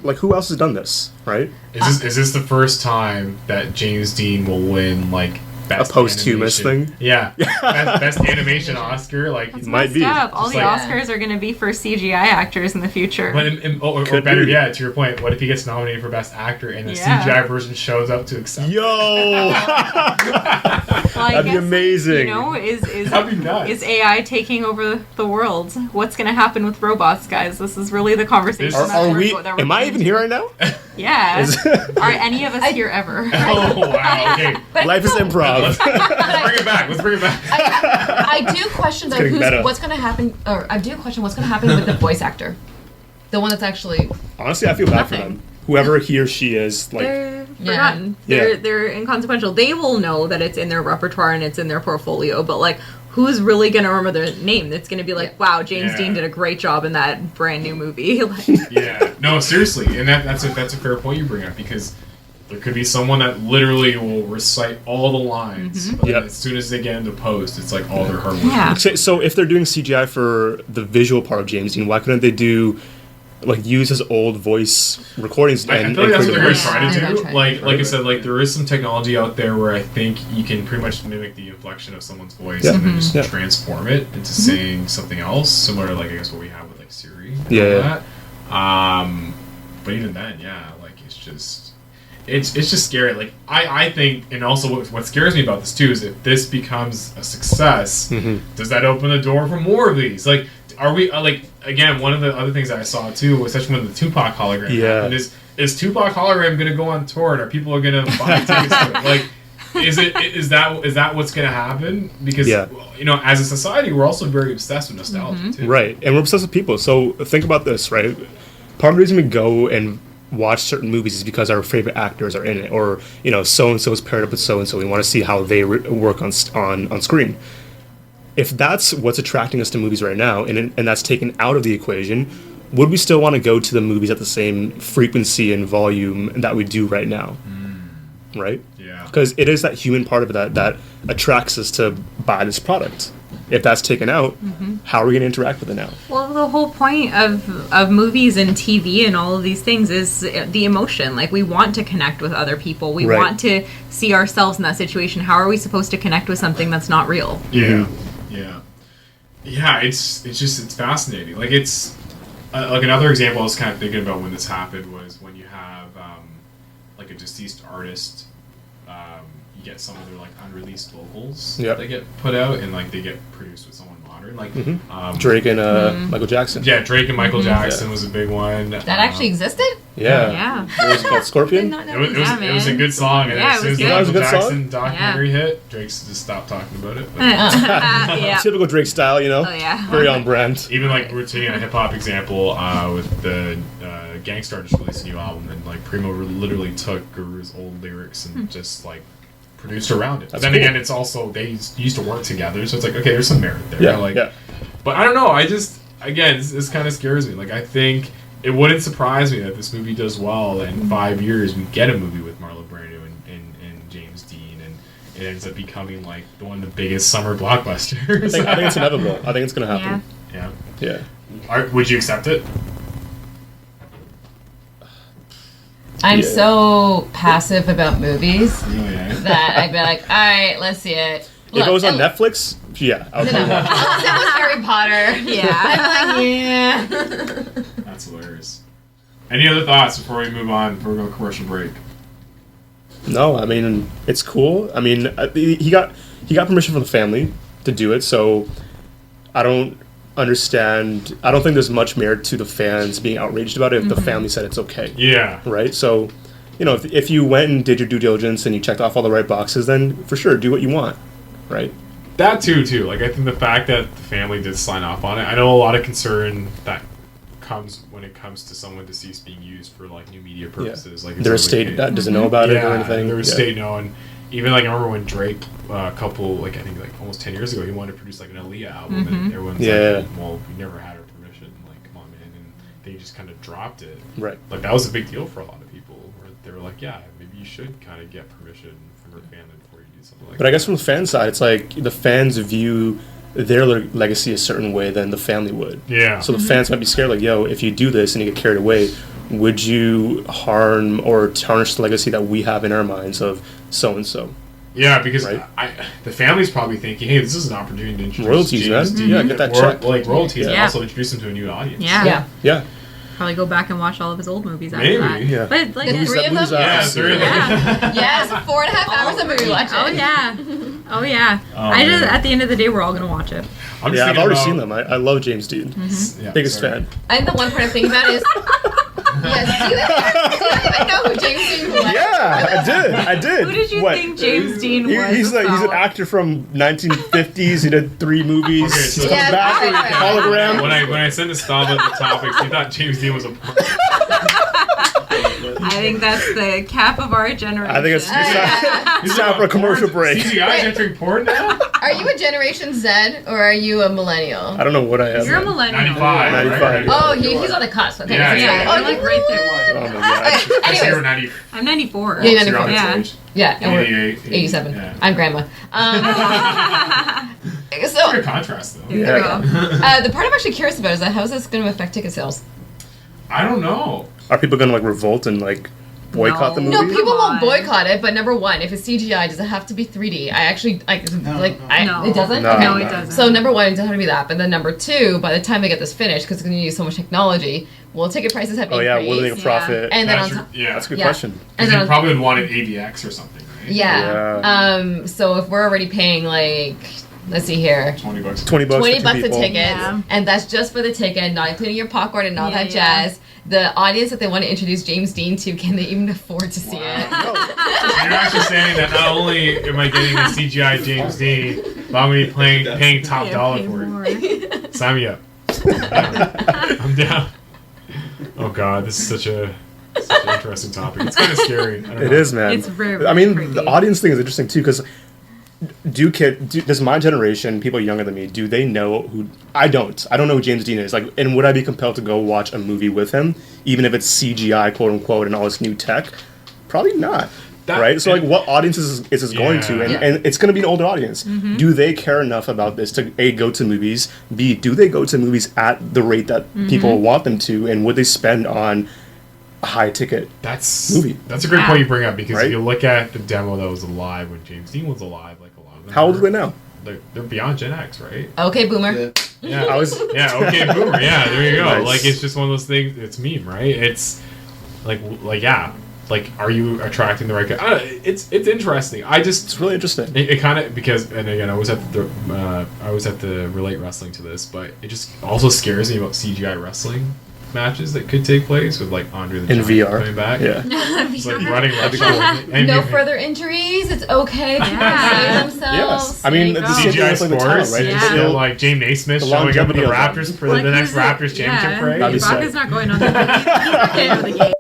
like, who else has done this, right? Is this the first time that James Dean will win, like, best a posthumous animation thing? Yeah. best animation Oscar. Like, It's might messed be. up. All Just the like- Oscars are going to be for CGI actors in the future. But or Could better be. yet, to your point, what if he gets nominated for best actor and the Yeah. CGI version shows up to accept? Yo! Well, I That'd be guess, amazing. You know, That'd be nuts. is AI taking over the world? What's going to happen with robots, guys? This is really the conversation. Are- that Are we're we? that we're Am I getting even to. here right now? Yeah. Are any of us here ever? Oh wow! Okay, But Life is improv. let's bring it back. Let's bring it back. I do question though getting meta. what's going to happen, or I do question what's going to happen with the voice actor, the one that's actually Honestly, I feel bad for Nothing. them. Whoever he or she is, like, They're Yeah. forgotten. Yeah. They're inconsequential. They will know that it's in their repertoire and it's in their portfolio, but like, who's really going to remember their name? That's going to be like, wow, James Yeah. Dean did a great job in that brand new movie. Like, Yeah. No, seriously, and that's a fair point you bring up, because there could be someone that literally will recite all the lines, but Yep. as soon as they get into post, it's like all their hard work. yeah. so if they're doing CGI for the visual part of James Dean, why couldn't they do, like, use his old voice recordings I and feel like that's what create they're a going to voice? try to Yeah, do. they're gonna Like try. I said, like there is some technology out there where I think you can pretty much mimic the inflection of someone's voice Yeah. and then just Yeah. transform it into saying something else, similar to, like, I guess what we have with, like, Siri. and Yeah, all yeah. that. But even then, yeah, like it's just scary. Like I think, and also what scares me about this too is if this becomes a success, does that open the door for more of these? Like, are we like, again, one of the other things that I saw too, especially when the Tupac hologram happened, is Tupac hologram going to go on tour and are people going to buy tickets to it? Like, is that what's going to happen? Because you know, as a society, we're also very obsessed with nostalgia too. Right, and we're obsessed with people. So think about this, right? Part of the reason we go and watch certain movies is because our favorite actors are in it, or, you know, so and so is paired up with so and so. We want to see how they work on screen. If that's what's attracting us to movies right now, and that's taken out of the equation, would we still want to go to the movies at the same frequency and volume that we do right now? Right? Yeah. Because it is that human part of it that attracts us to buy this product. If that's taken out, how are we going to interact with it now? Well, the whole point of movies and TV and all of these things is the emotion. Like, we want to connect with other people. We Right. want to see ourselves in that situation. How are we supposed to connect with something that's not real? Yeah, yeah. It's fascinating. Like, it's like another example I was kind of thinking about when this happened was when you have like a deceased artist. You get some of their, like, unreleased vocals Yep. that get put out, and, like, they get produced with someone modern, like Drake and Michael Jackson. Yeah, Drake and Michael Jackson was a big one. that actually existed. Yeah. Yeah. What was it called? Scorpion? It was Yeah, it was a man. good song, and Yeah, as it soon was as the good. That was a Michael good Jackson song? documentary hit, Drake's just stopped talking about it. But Yeah. Typical Drake style, you know? Oh, yeah. Very on brand. even, like, we're taking a hip hop example with the Gangstar just released a new album, and, like, Primo literally took Guru's old lyrics and just, like, produced around it. But That's then cool. again, it's also they used to work together, so it's like, okay, there's some merit there. Yeah, like, yeah. But I don't know. I just, again, this kind of scares me. Like, I think it wouldn't surprise me that this movie does well, and in 5 years we get a movie with Marlon Brando and James Dean, and it ends up becoming, like, one of the biggest summer blockbusters. I think it's inevitable. I think it's going to happen. Yeah. Yeah. Would you accept it? I'm Yeah. so passive about movies Really? Eh? that I'd be like, all right, let's see it. If it was on Netflix. Netflix, yeah. I would No, no. Unless it was Harry Potter. Yeah. I'm like, yeah. That's hilarious. Any other thoughts before we move on? Before we go to commercial break? No, I mean, it's cool. I mean, he got permission from the family to do it, so I don't understand. I don't think there's much merit to the fans being outraged about it if the family said it's okay. Yeah. Right? So you know, if you went and did your due diligence and you checked off all the right boxes, then for sure do what you want, right? That too. Like, I think the fact that the family did sign off on it, I know a lot of concern that comes when it comes to someone deceased being used for like new media purposes. Like their estate doesn't know about it or anything. Their estate knowing. Even like I remember when Drake, a couple like I think like almost 10 years ago, he wanted to produce like an Aaliyah album, and everyone's like, well, we never had her permission. Like, come on, man, and they just kind of dropped it. Right. Like that was a big deal for a lot of people. Where they were like, yeah, maybe you should kind of get permission from her family before you do something like that. But I guess from the fan side, it's like the fans view their legacy a certain way than the family would. Yeah. So the fans might be scared, like, yo, if you do this and you get carried away, would you harm or tarnish the legacy that we have in our minds of so and so? Yeah, because right? The family's probably thinking, hey, this is an opportunity to introduce royalties, James man. Dean, Yeah, get that check. like royalties, and Yeah. also introduce him to a new audience. Yeah. Yeah. Probably go back and watch all of his old movies after Maybe, that. yeah. But like, The three of them? Yeah, three of them. yeah. Yes, 4.5 hours of movie watching. Oh yeah. Oh yeah. Oh, I just man. at the end of the day, we're all gonna watch it. I'm just Yeah, I've thinking already about- seen them. I love James Dean. Yeah, Biggest sorry. fan. And the one part I'm thinking about is, yes, do you even know who James Dean was? Yeah, I did. Who did you What? think James Dean was? He's an actor from 1950s. He did 3 movies. Okay, so- He Yeah, comes back with right. hologram. When I sent Astawa the topics, he thought James Dean was a porn. I think that's the cap of our generation. I think it's time for a commercial break. CGI's entering porn now? Are you a Generation Z or are you a millennial? I don't know what I am. You're a millennial. 95. 95. Right? Oh, he's on the cusp. Okay. Yeah, Yeah, Oh, you're like right there. Oh my god. I see Anyways, you're 90. I'm 94. Yeah, So you're on 94. its Yeah. age. yeah, and we're 88, 87. Yeah. I'm grandma. So, Good contrast, though. There you go. the part I'm actually curious about is that how is this going to affect ticket sales? I don't know. Are people gonna like revolt and like boycott the No. movie? No, people won't Come on. boycott it, but number one, if it's CGI, does it have to be 3D? No. It doesn't? No. Okay. No, it doesn't. So number one, it doesn't have to be that. But then number two, by the time they get this finished, because it's going to use so much technology, well, ticket prices have Oh yeah, will they make a increased. profit? And then on That's, top, yeah. That's a good Yeah. question. and Because then you on, probably would want an AVX or something, right? yeah. So if we're already paying like, let's see here, $20. 20 bucks. $20 for 2 bucks a people. ticket, Yeah. and that's just for the ticket, not including your popcorn and all Yeah, that yeah. jazz. The audience that they want to introduce James Dean to, can they even afford to see it? So you're actually saying that not only am I getting a CGI James Dean, but I'm going to be paying top dollar for it. Sign me up. I'm down. Oh god, this is such an interesting topic. It's kind of scary. I don't know. It is, man. It's very, I mean, creepy. the audience thing is interesting too because does my generation, people younger than me, do they know who? I don't know who James Dean is. Like, and would I be compelled to go watch a movie with him, even if it's CGI, quote unquote, and all this new tech? Probably not. Right? So, like, what audience is this going to? And it's going to be an older audience. Mm-hmm. Do they care enough about this to A, go to movies, B, do they go to movies at the rate that Mm-hmm. people want them to, and would they spend on a high ticket movie? That's a great point you bring up because Right? if you look at the demo that was alive when James Dean was alive, like a lot of them. How old are they now? They're beyond Gen X, right? Okay, boomer. Yeah. I was Okay, boomer. Yeah, there you go. Nice. Like it's just one of those things. It's meme, right? It's like yeah. Like, are you attracting the right guy? I don't know, it's interesting. It's really interesting. It kind of because, and again, I was at the relate wrestling to this, but it just also scares me about CGI wrestling matches that could take place with like Andre the In Giant VR. coming back. Yeah. It's like running left and No further injuries. It's okay. People can save themselves. Yes. I mean, There it's you the go. same CGI thing with the talent, sports, right? Yeah. It's and still like James Naismith the showing up with the longevity of Raptors for the next Raptors championship parade. That'd be Ibaka's sick. not going on the game.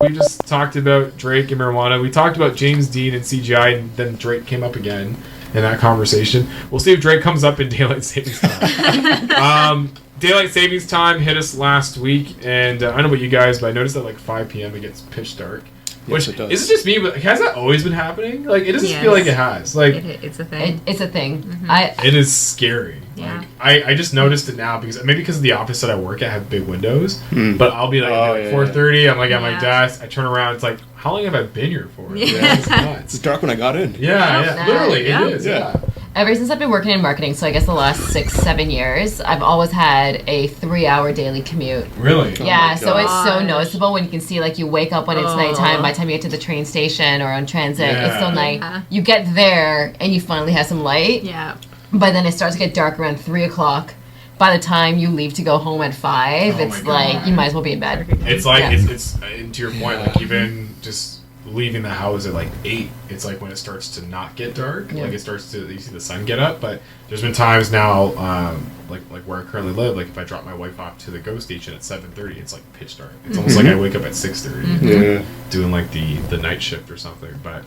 We just talked about Drake and marijuana. We talked about James Dean and CGI, and then Drake came up again in that conversation. We'll see if Drake comes up in Daylight Savings Time. Daylight Savings Time hit us last week, and I don't know about you guys, but I noticed that like 5 p.m. it gets pitch dark. Yes, Which it does. is it just me? But has that always been happening? Like it doesn't Yes. feel like it has. Like It's a thing. It's a thing. it is scary. Yeah. Like, I just noticed it now because maybe because of the office that I work at have big windows. Hmm. But I'll be like Oh, at yeah, 4:30. I'm like at my Yeah. desk. I turn around. It's like how long have I been here for? Yeah. It's nuts. It's dark when I got in. Yeah, literally, Yeah. it is. Yeah. Ever since I've been working in marketing, so I guess the last 6-7 years, I've always had a 3-hour daily commute. Really? Yeah, so it's so gosh. noticeable when you can see like you wake up when it's Oh. nighttime. By the time you get to the train station or on transit, it's still Yeah. night. Yeah. You get there and you finally have some light, Yeah. but then it starts to get dark around 3 o'clock. By the time you leave to go home at 5, Oh it's my like God. you might as well be in bed. It's like Yeah. it's and to your point, like even just leaving the house at like 8, it's like when it starts to not get dark. Yeah. Like it starts to, you see the sun get up. But there's been times now, like where I currently live, like if I drop my wife off to the GO station at 7:30, it's like pitch dark. It's almost like I wake up at 6:30 doing like the night shift or something. But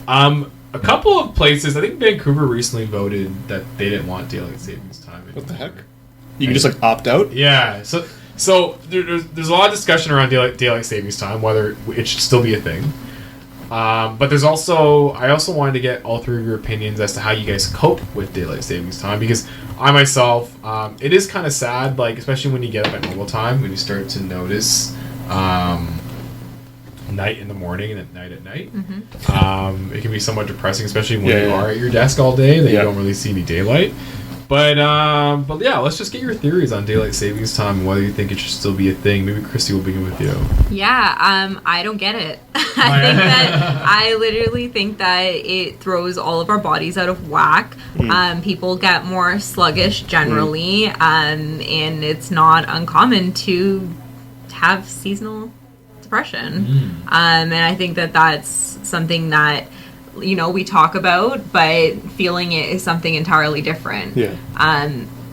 a couple of places, I think Vancouver recently voted that they didn't want daylight savings time. What the heck? You can just like opt out? Yeah. So there's a lot of discussion around daylight savings time, whether it should still be a thing. But I also wanted to get all three of your opinions as to how you guys cope with daylight savings time, because I myself, it is kind of sad, like especially when you get up at normal time, when you start to notice night in the morning and at night. It can be somewhat depressing, especially when you are at your desk all day, that you don't really see any daylight. But yeah, let's just get your theories on daylight savings time and whether you think it should still be a thing. Maybe Chrissy will begin with you. Yeah, I don't get it. I literally think that it throws all of our bodies out of whack. People get more sluggish generally, and it's not uncommon to have seasonal depression. And I think that that's something that, you know, we talk about, but feeling it is something entirely different.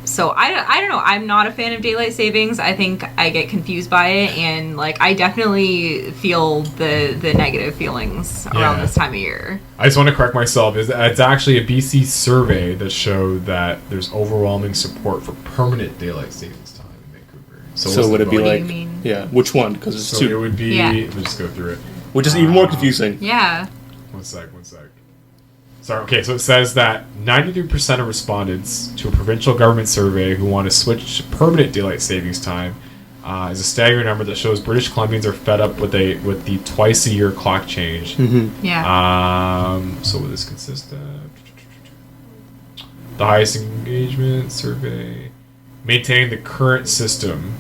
So I don't know. I'm not a fan of daylight savings. I think I get confused by it, and like I definitely feel the negative feelings around this time of year. I just want to correct myself. It's actually a BC survey that showed that there's overwhelming support for permanent daylight savings time in Vancouver. So would it be What do like, you mean? yeah, which one? Because it's So it two, would be. Yeah. We'll just go through it. which is even more confusing. Yeah. One sec. Sorry, okay, so it says that 93% of respondents to a provincial government survey who want to switch to permanent daylight savings time is a staggering number that shows British Columbians are fed up with the twice-a-year clock change. Yeah. So what this consist of? The highest engagement survey. Maintaining the current system.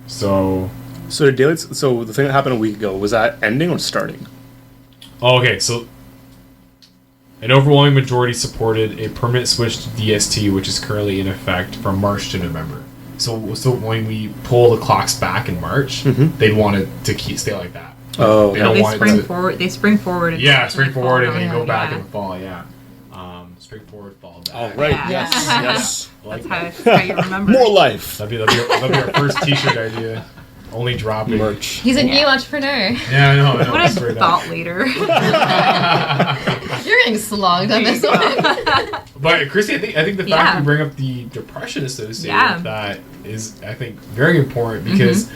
So So the thing that happened a week ago, was that ending or starting? okay, so an overwhelming majority supported a permanent switch to DST, which is currently in effect from March to November. So when we pull the clocks back in March, they'd want it to stay like that. Oh, They okay. don't They want it spring to- forward. They spring forward. Yeah, spring forward and then fall. go back Yeah. in the fall. Yeah, spring forward, fall back. Oh, right. Yeah. Yes. Yes. Like That's how you remember. More life. that'd be our first T-shirt idea. Only dropping Merch. He's a new entrepreneur. Yeah, I know. What a straight up. thought leader. You're getting slogged on this one. But Chrissy, I think the fact Yeah. you bring up the depression associated Yeah. with that is, I think, very important, because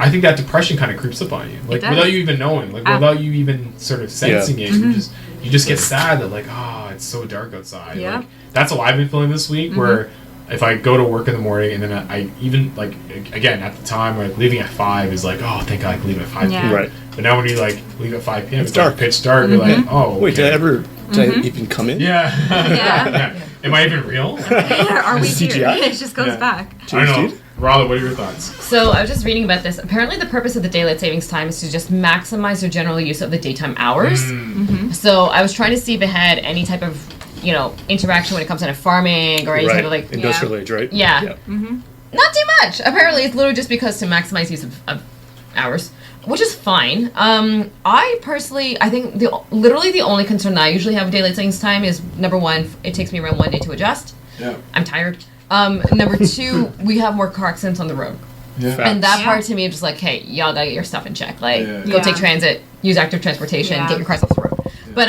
I think that depression kind of creeps up on you, like does. without you even knowing, like without you even sort of sensing it. You just get sad that like, oh, it's so dark outside. Yeah. Like, that's how I've been feeling this week. Where if I go to work in the morning and then I even like again at the time like leaving at 5 is like, oh, thank God I can leave at 5 Yeah. p.m. Right. But now when you like leave at 5 p.m. It's it's like dark. pitch dark. You're like, oh, Wait, okay. did I even come in? Yeah. Yeah. Am I even real? Yeah, are we CGI? here? It just goes Yeah. back. I don't know. Radha, what are your thoughts? So I was just reading about this. Apparently, the purpose of the daylight savings time is to just maximize the general use of the daytime hours. So I was trying to see if it had any type of, interaction when it comes to farming or any type of like. Industrial age, right? Yeah. Not too much. Apparently, it's literally just because to maximize use of hours, which is fine. I personally, I think literally the only concern that I usually have with daylight savings time is number one, it takes me around 1 day to adjust. Yeah. I'm tired. Number two, we have more car accidents on the road. And that part to me is just like, hey, y'all gotta get your stuff in check. Like, go take transit, use active transportation, get your cars off the road. But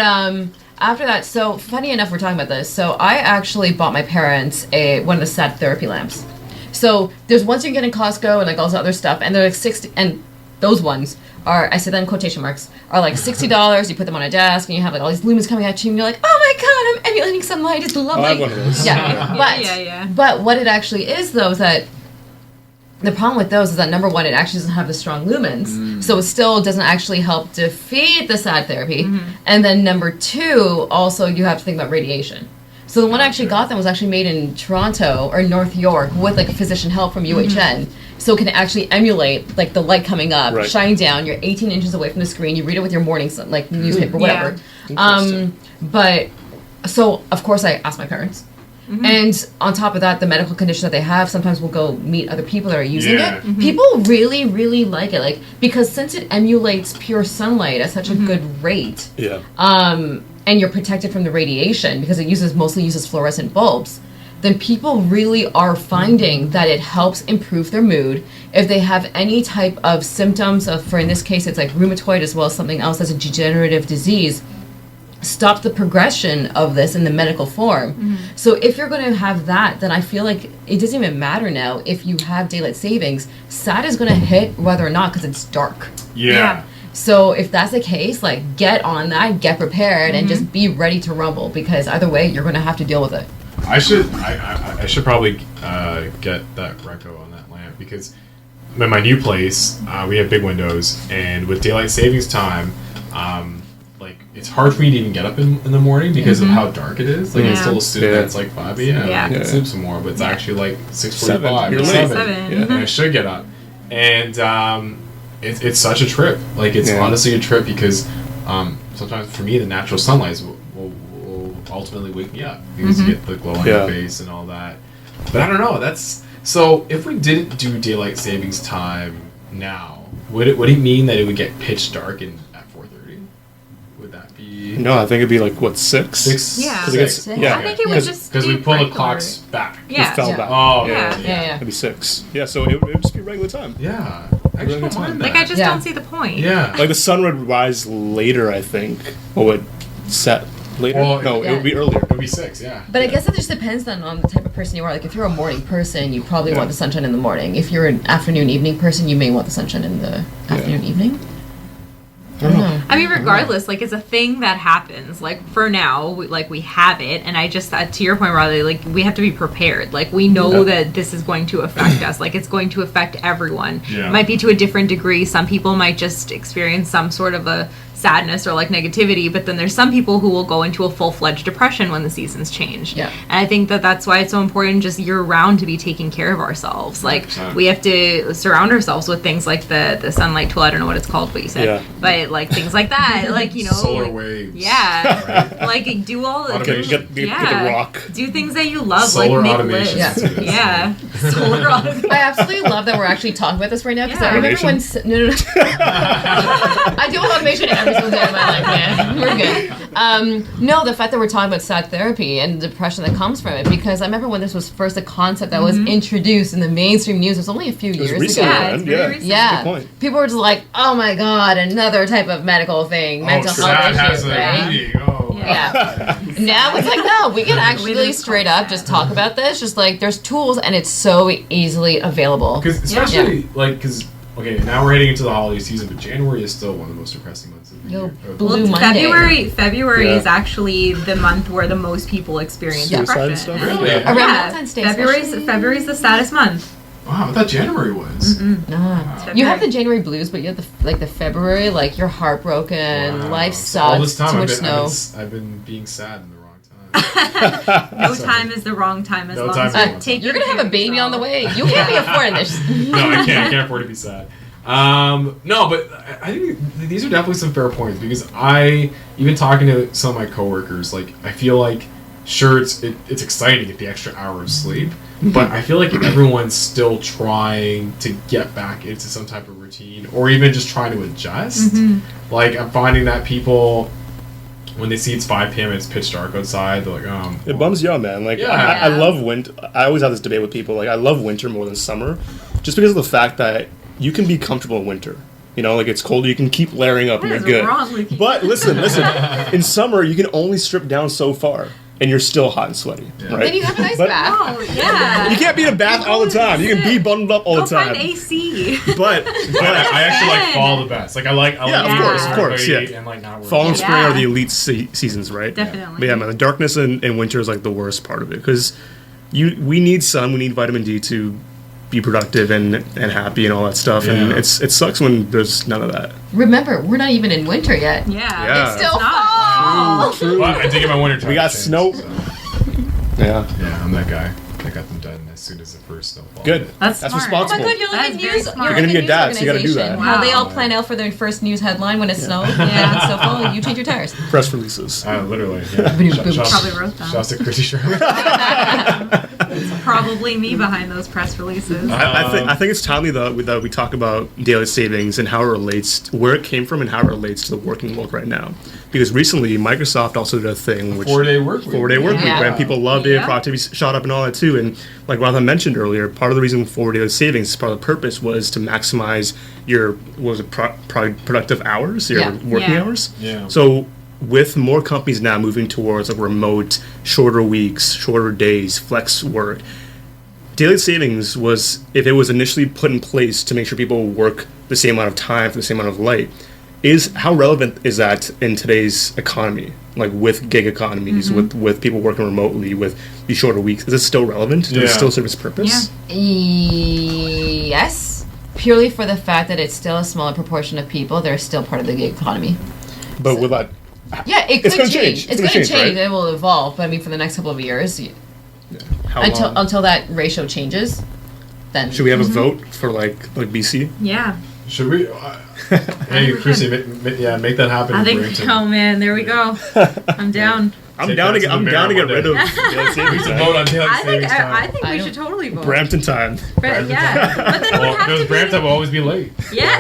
after that, so funny enough, we're talking about this. So I actually bought my parents one of the sad therapy lamps. So there's ones you can get in Costco and like all this other stuff, and they're like 60, and those ones are, I say that in quotation marks, are like $60. You put them on a desk, and you have like all these lumens coming at you, and you're like, oh my god, I'm emulating sunlight. It's lovely. I have one of those. Yeah, but what it actually is though is that the problem with those is that number one, it actually doesn't have the strong lumens, so it still doesn't actually help defeat the sad therapy. And then number two, also you have to think about radiation. So the one I actually got them was actually made in Toronto or North York with like physician help from UHN. So it can actually emulate like the light coming up, shining down. You're 18 inches away from the screen. You read it with your morning newspaper, whatever. But so of course I asked my parents, And on top of that, the medical condition that they have, sometimes we'll go meet other people that are using Yeah. it. People really, really like it, like, because since it emulates pure sunlight at such a good rate, and you're protected from the radiation because it mostly uses fluorescent bulbs, then people really are finding that it helps improve their mood. If they have any type of symptoms of, for in this case, it's like rheumatoid as well as something else that's a degenerative disease, stop the progression of this in the medical form. So if you're going to have that, then I feel like it doesn't even matter now if you have daylight savings. SAT is going to hit whether or not because it's dark. Yeah. So if that's the case, like, get on that, get prepared, and just be ready to rumble, because either way, you're going to have to deal with it. I should probably get that reco on that lamp, because in my new place we have big windows, and with daylight savings time, like, it's hard for me to even get up in the morning because of how dark it is. Like, I still assume that it's like 5 a.m. I can sleep some more, but it's actually like 6:45 or 7. And I should get up, and it's such a trip. Like, it's honestly a trip, because sometimes for me the natural sunlight will ultimately wake me up, because you get the glow on your face and all that. But I don't know, that's so if we didn't do daylight savings time now, would it mean that it would get pitch dark at 4:30? Would that be No, I think it'd be like, what, 6? 6? Yeah. 'Cause it gets- Six. yeah. I think it would just because we be pull the regular. clocks back. Yeah. It fell back. Oh, Yeah. It'd be 6. Yeah, so it would just be regular time. Yeah. I actually don't mind that. Like, I just don't see the point. Yeah. Like, the sun would rise later, I think, or would set later. Well, no, yeah. it would be earlier. It would be 6, yeah. But I guess it just depends then on the type of person you are. Like, if you're a morning person, you probably want the sunshine in the morning. If you're an afternoon, evening person, you may want the sunshine in the afternoon, evening. I don't know. I mean, regardless, like, it's a thing that happens. Like, for now, we have it, and I just, to your point, Riley, like, we have to be prepared. Like, we know that this is going to affect us. Like, it's going to affect everyone. Yeah. It might be to a different degree. Some people might just experience some sort of a sadness or, like, negativity, but then there's some people who will go into a full-fledged depression when the seasons change. Yeah. And I think that that's why it's so important just year-round to be taking care of ourselves. Like, 100%. we have to surround ourselves with things like the sunlight tool. I don't know what it's called, what you said. Yeah. But, like, things like that. Like, you know. Solar waves. Yeah. Like, do all the Automation. Get the rock. Do things that you love, Solar like make automation. lists. Yeah. Yeah. Solar automation. I absolutely love that we're actually talking about this right now, because Yeah. I remember when... Automation? No. I deal with automation every single day of my life, man. We're good. No, the fact that we're talking about sad therapy and the depression that comes from it, because I remember when this was first a concept that was introduced in the mainstream news, it was only a few It was years recent, ago. Yeah, man. it's very Yeah. recent. Yeah. Good point. People were just like, oh my god, another type of medical thing, mental sad health has issue, a right? reading. Oh. Yeah. Now it's like, no, we can actually straight up just talk about this. Just like, there's tools and it's so easily available. Because especially, because, okay, now we're heading into the holiday season, but January is still one of the most depressing months of the Yo, year. Blue Well, Monday. February Yeah. is actually the month where the most people experience Suicide depression. stuff? Really? Yeah. Around Yeah. Valentine's Day. February's the saddest month. Wow, I thought January was. Nah. You have the January blues, but you have the February, like, you're heartbroken, Wow. life So all sucks, this time too much I've been, snow. I've been being sad in the wrong time. No time is the wrong time as No long time as is the you wrong take You're care gonna have a of baby on the yourself. way. You can't be affording this. No, I can't afford to be sad. No, but I think these are definitely some fair points, because even talking to some of my coworkers, like, I feel like, sure, it's exciting to get the extra hour of sleep, but I feel like everyone's still trying to get back into some type of routine, or even just trying to adjust. Like, I'm finding that people, when they see it's 5 p.m. and it's pitch dark outside, they're like, It bums you out, man. Like, Yeah. I love winter. I always have this debate with people. Like, I love winter more than summer, just because of the fact that you can be comfortable in winter. You know, like, it's cold, you can keep layering up and What you're is good. wrong with you? But listen. In summer, you can only strip down so far, and you're still hot and sweaty, right? Then you have a nice But- bath. Oh, yeah. You can't be in a bath all the time. You can be bundled up all Go the time. find AC. But I actually like fall the best. Like, I like Yeah, of course, of course, everybody yeah. and, like, not fall and working. spring Yeah. are the elite seasons, right? Definitely. But yeah, man, the darkness in winter is like the worst part of it, because we need sun, we need vitamin D to be productive and happy and all that stuff, and Yeah. it sucks when there's none of that. Remember, we're not even in winter yet. Yeah. Yeah. It's still not. fall. True. Well, I did get my winter time. We got changed, snow. so. Yeah. Yeah, I'm that guy. I got them done as soon as the first snowfall. Good. hit. That's Oh smart. my responsible. god, you're like That's a very news. smart. You're You're like gonna be a news dad, so you gotta do that. organization. How they all Wow. plan out for their first news headline when it's snow. Yeah, so fall, you change your tires. Press releases. Literally. Yeah. Probably wrote them. Shouts to Chrissy Sharma. Probably me behind those press releases. I think it's timely though that we talk about daylight savings and how it relates, where it came from, and how it relates to the working world right now. Because recently, Microsoft also did a thing which 4-day work week. 4-day work week, Yeah. and people loved it. Yeah. Productivity shot up and all that too. And like Radha mentioned earlier, part of the reason for daylight savings, part of the purpose was to maximize your productive hours, your Yeah. working Yeah. hours. Yeah. So with more companies now moving towards like remote, shorter weeks, shorter days, flex work, daylight savings was, if it was initially put in place to make sure people work the same amount of time for the same amount of light, is how relevant is that in today's economy? Like with gig economies, with people working remotely, with these shorter weeks, is it still relevant? Does it Yeah. still serve its purpose? Yes, purely for the fact that it's still a smaller proportion of people. They're still part of the gig economy. But will that? Yeah, it It's could gonna change. change. It's going to change. right? It will evolve. But I mean, for the next couple of years, How until long? until that ratio changes, then Should we have a vote for like BC? Yeah. Should we? Hey, Chrissy, make that happen. I in think. Brampton. Oh man, there we go. I'm down. I'm Take down that to to the get mayor rid one of daylight savings. Vote on daylight I think. savings time. I think I we don't- should totally vote. Brampton time. Yeah. But then it would Well, have those to Brampton be. will always be late. Yeah.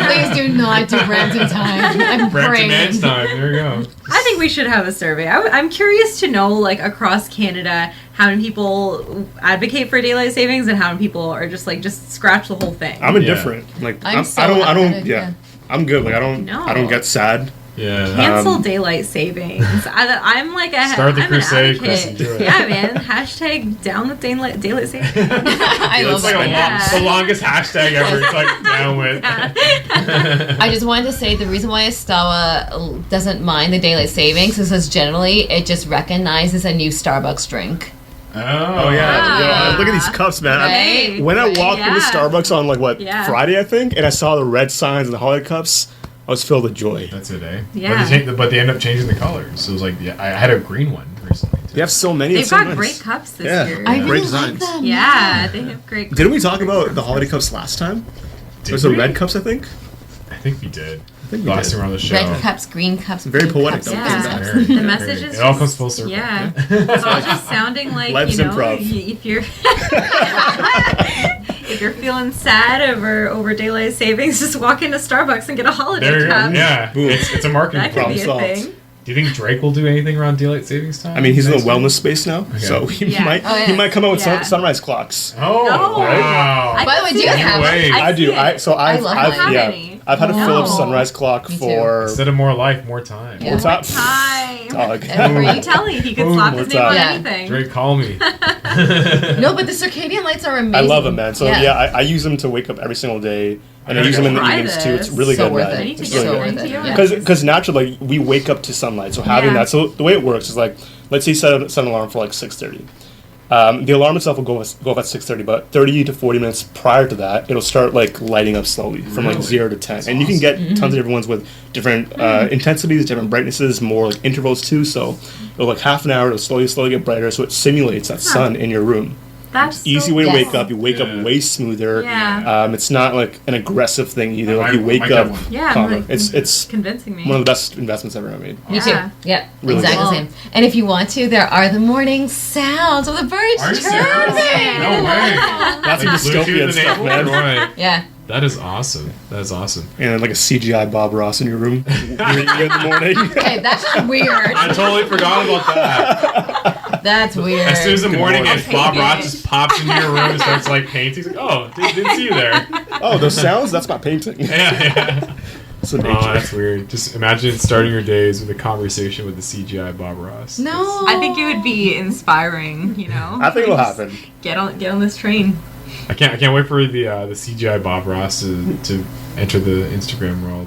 please do not do Brampton time. I'm Brampton praying. man's time. There you go. I think we should have a survey. I'm curious to know, like, across Canada, how many people advocate for daylight savings and how many people are just scratch the whole thing. I'm indifferent. Like I'm so I don't. apathetic, Yeah. yeah. I'm good. Like I No. don't get sad. Yeah. Cancel daylight savings. I'm like a Start the I'm crusade, an Chris, advocate. and do it. Yeah, man. Hashtag down with daylight savings. I love It's like that. the longest hashtag ever. It's like down with. I just wanted to say the reason why Astawa doesn't mind the daylight savings is because generally it just recognizes a new Starbucks drink. Oh, Oh yeah. Yo, look at these cups, man. Right? When I walked into Yeah. Starbucks on Yeah. Friday, I think, and I saw the red signs and the holiday cups, I was filled with joy. That's it, eh? Yeah. But they end up changing the colors. So it was like, yeah, I had a green one recently. Too. They have so many. They've it's so got nice. great cups this Yeah. year. I Great really designs. like them. Yeah, they have great. Didn't we talk about the holiday cups last time? Did There's the we? red cups, I think. I think we did. think we Last did. time around the show. Red cups, green cups, Very blue poetic, cups, though. and Yeah. pink cups. Very, The very. message is It all just- comes full circle. Yeah, it's all just sounding like Life's improv. if you're if you're feeling sad over daylight savings, just walk into Starbucks and get a holiday There you go. cup. Yeah, Boom. it's a marketing That could problem. be a Problem solved. thing. Do you think Drake will do anything around daylight savings time? I mean, he's in the next week? wellness space now, so he Yeah. might Oh, yeah. he might come out with Yeah. sunrise clocks. Oh, No. wow. I By the can way, see do you it. have Wait. one? I do. see it. I love I've mine. yeah, Any. I've had a No. Philips sunrise clock Me too. for Instead of more life, more time. Yeah. what's up? Time. Dog. Every- I'm telling you, he could Boom, slap his what's name up? on Yeah. anything. Drake, call me. No, but the circadian lights are amazing. I love them, man. So yeah, I use them to wake up every single day, and I gotta use them in the try evenings too. It's this. really So good, worth man. it. I need to It's get really worth good. it. into Yeah. yours. Because naturally, like, we wake up to sunlight, so having Yeah. that. So the way it works is like, let's say set an alarm for like 6:30. The alarm itself will go off at 6:30, but 30 to 40 minutes prior to that, it'll start like lighting up slowly from like Really? 0 to 10, That's and you can awesome. get tons of different ones with different intensities, different brightnesses, more like intervals too. So it'll like half an hour, it'll slowly get brighter, so it simulates that sun in your room. That's Easy so way to Yes. wake up. You wake up Yeah. way smoother. Yeah. It's not like an aggressive thing either. Like I you wake might get up one. Yeah, calmer. like, It's convincing me. one of the best investments I've ever made. Me too. Yeah. Yeah, Really exactly the cool. same. And if you want to, there are the morning sounds of the birds Are you chirping. serious? No way. That's some Like Bluetooth dystopian stuff, enabled? man. Right. Yeah. That is awesome. That is awesome. And like a CGI Bob Ross in your room in the morning. Okay, that's just weird. I totally forgot about that. That's weird. As soon as the morning morning. is, Bob Painting Ross it. just pops into your room and starts like painting. He's like, oh, didn't see you there. Oh, those sounds? That's not painting. Yeah. It's the Oh, nature. that's weird. Just imagine starting your days with a conversation with the CGI Bob Ross. No. I think it would be inspiring, you know. I think it'll Just happen. Get on this train. I can't wait for the CGI Bob Ross to enter the Instagram world.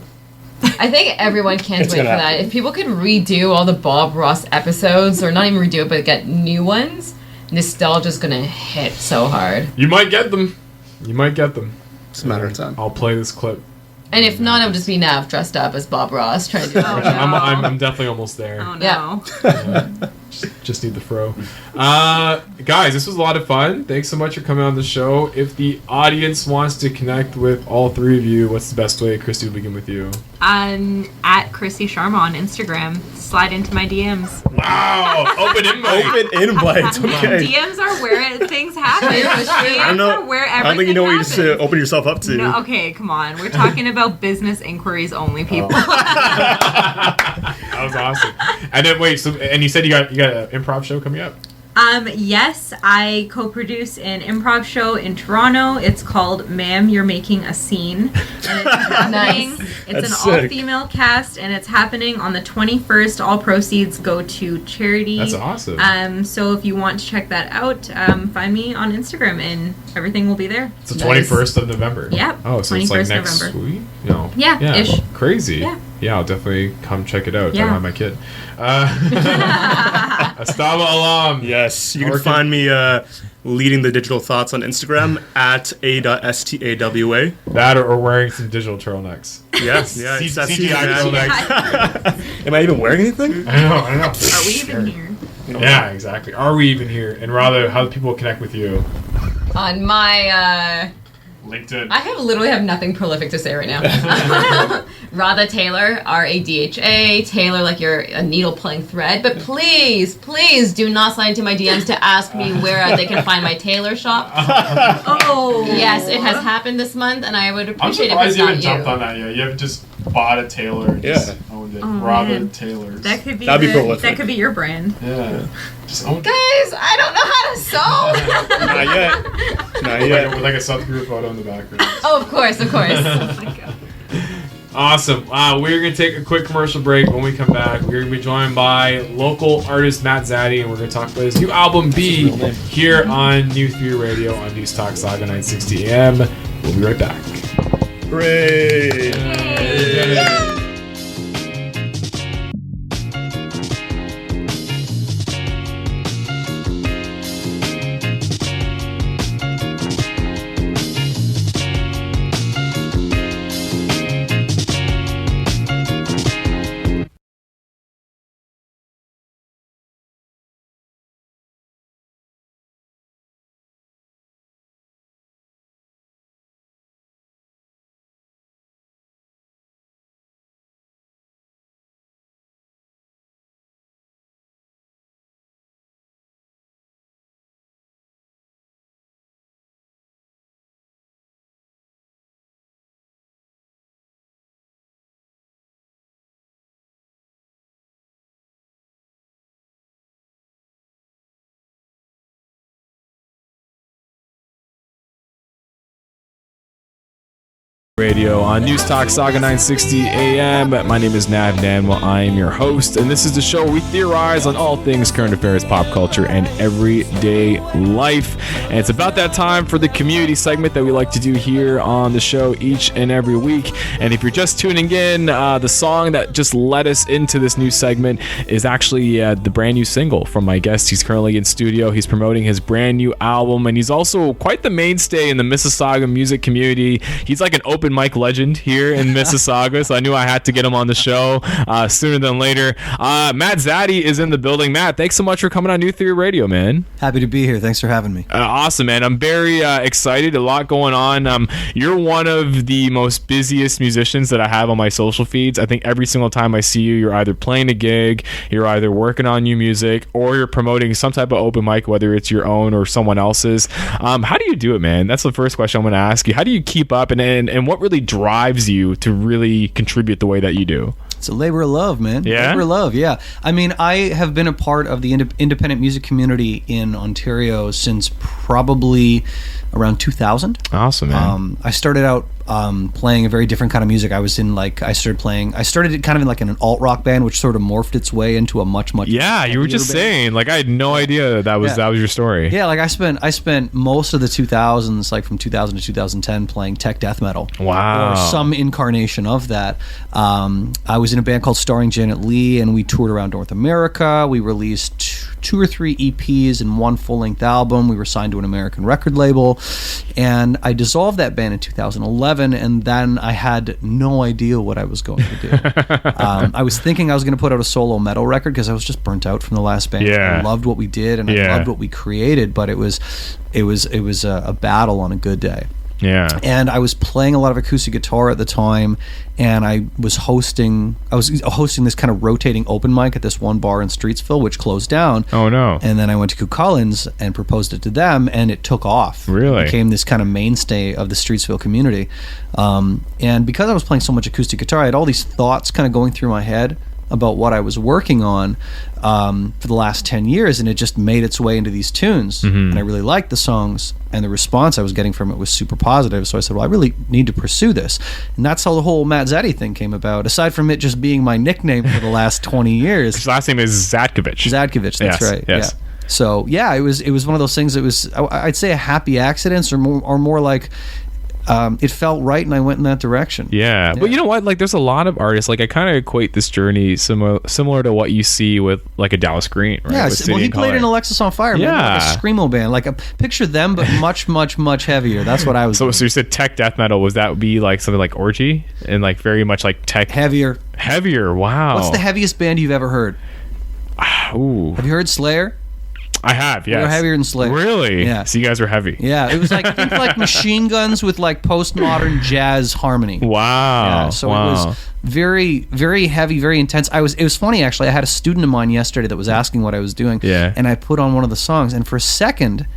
I think everyone can't It's wait for gonna that. happen. If people could redo all the Bob Ross episodes, or not even redo it, but get new ones, nostalgia's gonna hit so hard. You might get them. You might get them. It's a matter of time. I'll play this clip. And if not, it'll just be Nav dressed up as Bob Ross trying to do Oh, it. no. I'm definitely almost there. Oh no. Yeah. Just need the fro. Guys, this was a lot of fun. Thanks so much for coming on the show. If the audience wants to connect with all three of you, what's the best way? Christy, we'll begin with you. At Chrissy Sharma on Instagram. Slide into my DMs. Wow! Open invite. Open invite. Okay. DMs are where things happen. I don't know. Are where everything I don't think you know what you happens. just open yourself up to. No, okay, come on. We're talking about business inquiries only, people. That was awesome. And then wait, and you said you got an improv show coming up? Yes, I co-produce an improv show in Toronto. It's called Ma'am, You're Making a Scene. And it's happening. Nice. It's That's an sick. all-female cast, and it's happening on the 21st. All proceeds go to charity. That's awesome. So if you want to check that out, find me on Instagram, and everything will be there. It's the 21st of November. Yep. Oh, so it's like 21st next November. week? No. Yeah, ish. Crazy. Yeah. Yeah, I'll definitely come check it out if I Yeah. don't have my kid. Astawa Alam. Yes, you can Working. find me leading the digital thoughts on Instagram at a.stawa. That or wearing some digital turtlenecks. Yes, yeah. it's that season, CGI man. turtlenecks. Am I even wearing anything? I know. Are we even here? Yeah, exactly. Are we even here? And rather, how do people connect with you? On my, LinkedIn. I literally have nothing prolific to say right now. Radha Tailor, Radha, Tailor like you're a needle pulling thread. But please, please do not slide into my DMs to ask me where they can find my tailor shop. Oh. Yes, it has happened this month, and I would I'm appreciate it if surprised it's you not haven't jumped you. on that yet. You haven't just bought a tailor and just owned it. Oh, Radha man. Tailors. That could be That'd be prolific. that could be your brand. Yeah. Just own it. Guys, I don't know how to sew. Not yet. Not yet. With like a subgroup photo in the background. Oh, of course, of course. Oh my god. Awesome. We're going to take a quick commercial break. When we come back, we're going to be joined by local artist Matt Zaddy, and we're going to talk about his new album, B, here on New Theory Radio on News Talk Saga 960 AM. We'll be right back. Great. Radio on News Talk Saga 960 AM. My name is Nav Nanwa. I am your host, and this is the show where we theorize on all things current affairs, pop culture, and everyday life. And it's about that time for the community segment that we like to do here on the show each and every week. And if you're just tuning in, the song that just led us into this new segment is actually the brand new single from my guest. He's currently in studio. He's promoting his brand new album, and he's also quite the mainstay in the Mississauga music community. He's like an open mic legend here in Mississauga, so I knew I had to get him on the show sooner than later. Matt Zaddy is in the building. Matt, thanks so much for coming on New Theory Radio, man. Happy to be here. Thanks for having me. Awesome, man. I'm very excited. A lot going on. You're one of the most busiest musicians that I have on my social feeds. I think every single time I see you, you're either playing a gig, you're either working on new music, or you're promoting some type of open mic, whether it's your own or someone else's. How do you do it, man? That's the first question I'm going to ask you. How do you keep up, and what really drives you to really contribute the way that you do? It's a labor of love, man. Yeah? Labor of love, yeah. I mean, I have been a part of the independent music community in Ontario since probably around 2000. Awesome, man. I started out playing a very different kind of music. I started it kind of in like an alt rock band, which sort of morphed its way into a much Yeah, you were just band. saying, like, I had no idea that was your story. Yeah, like I spent most of the 2000s, like from 2000 to 2010, playing tech death metal. Wow. Or some incarnation of that. I was in a band called Starring Janet Leigh, and we toured around North America. We released 2 or 3 EPs and 1 full-length album. We were signed to an American record label, and I dissolved that band in 2011, and then I had no idea what I was going to do. I was thinking I was going to put out a solo metal record because I was just burnt out from the last band. Yeah. I loved what we did, and I loved what we created, but it was a battle on a good day. Yeah. And I was playing a lot of acoustic guitar at the time, and I was hosting this kind of rotating open mic at this one bar in Streetsville, which closed down. Oh no. And then I went to Cucullins and proposed it to them, and it took off. Really? It became this kind of mainstay of the Streetsville community. And because I was playing so much acoustic guitar, I had all these thoughts kind of going through my head about what I was working on for the last 10 years, and it just made its way into these tunes. And I really liked the songs, and the response I was getting from it was super positive. So I said, well, I really need to pursue this. And that's how the whole Matt Zaddy thing came about, aside from it just being my nickname for the last 20 years. His last name is Zadkovich. Zadkovich, that's right. Yes. Yeah. So yeah, it was one of those things that was, I'd say, a happy accident, or more like it felt right, and I went in that direction. Yeah. But you know what? Like, there's a lot of artists. Like, I kind of equate this journey similar to what you see with like a Dallas Green, right? Yeah. With City Well, he and played Colour. in Alexis on Fire. Man, like a screamo band, like a picture them, but much, much, much heavier. That's what I was. So doing. you said tech death metal. Was that be like something like Orgy and like very much like tech Heavier. Wow. What's the heaviest band you've ever heard? Ooh. Have you heard Slayer? I have. Yes. They were heavier than Slayer. Really? Yeah. So you guys were heavy. Yeah, it was like, think like Machine Guns with like postmodern jazz harmony. Wow. Yeah, so it was very, very heavy, very intense. It was funny, actually. I had a student of mine yesterday that was asking what I was doing. Yeah. And I put on one of the songs, and for a second,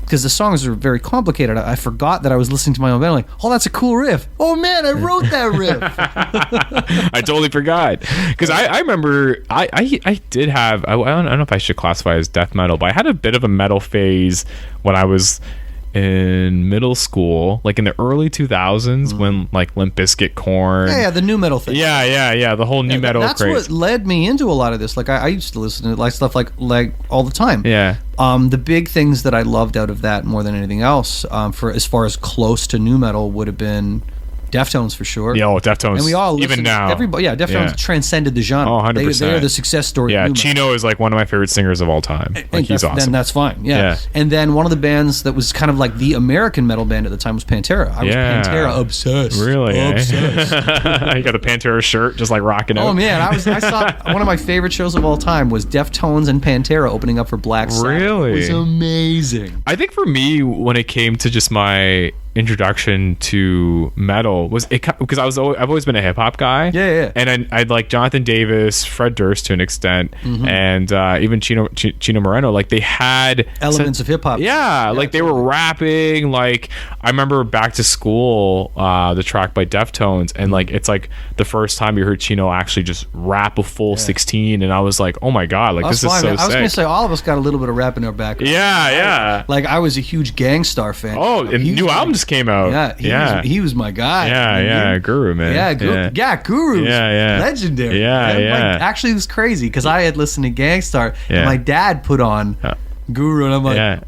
because the songs are very complicated, I forgot that I was listening to my own band. I'm like, oh, that's a cool riff. Oh man, I wrote that riff. I totally forgot, because I remember I did have, I don't know if I should classify as death metal, but I had a bit of a metal phase when I was in middle school, like in the early 2000s, when like Limp Bizkit, Korn. Yeah, the new metal thing. Yeah, the whole new metal That's craze. what led me into a lot of this. Like I used to listen to like stuff like all the time. Yeah. The big things that I loved out of that more than anything else, for as far as close to new metal, would have been Deftones for sure. Yeah, Deftones. And we all even listened, now. Deftones transcended the genre. Oh, 100%. They are the success story. Yeah, of new metal. Chino is like one of my favorite singers of all time. Like, he's awesome. Then that's fine. Yeah. And then one of the bands that was kind of like the American metal band at the time was Pantera. I was Pantera obsessed. Really? Obsessed. You got the Pantera shirt, just like rocking out. Oh man, I saw one of my favorite shows of all time was Deftones and Pantera opening up for Black Sabbath. Really? It was amazing. I think for me, when it came to just my introduction to metal, was it because I've always been a hip hop guy. Yeah. And I'd like Jonathan Davis, Fred Durst to an extent, and even Chino Moreno. Like, they had elements of hip hop. Yeah, like they were rapping. Like, I remember Back to School, the track by Deftones, and like it's like the first time you heard Chino actually just rap a full 16, and I was like, oh my god, like this is so sick. I was gonna say all of us got a little bit of rap in our background. Yeah. Like I was a huge Gangstar fan. Oh, and new album just came out. He was my guy. Yeah, Guru, man. Guru. Yeah. Legendary. Yeah. Actually, it was crazy because I had listened to Gangstar, and my dad put on Guru, and I'm like,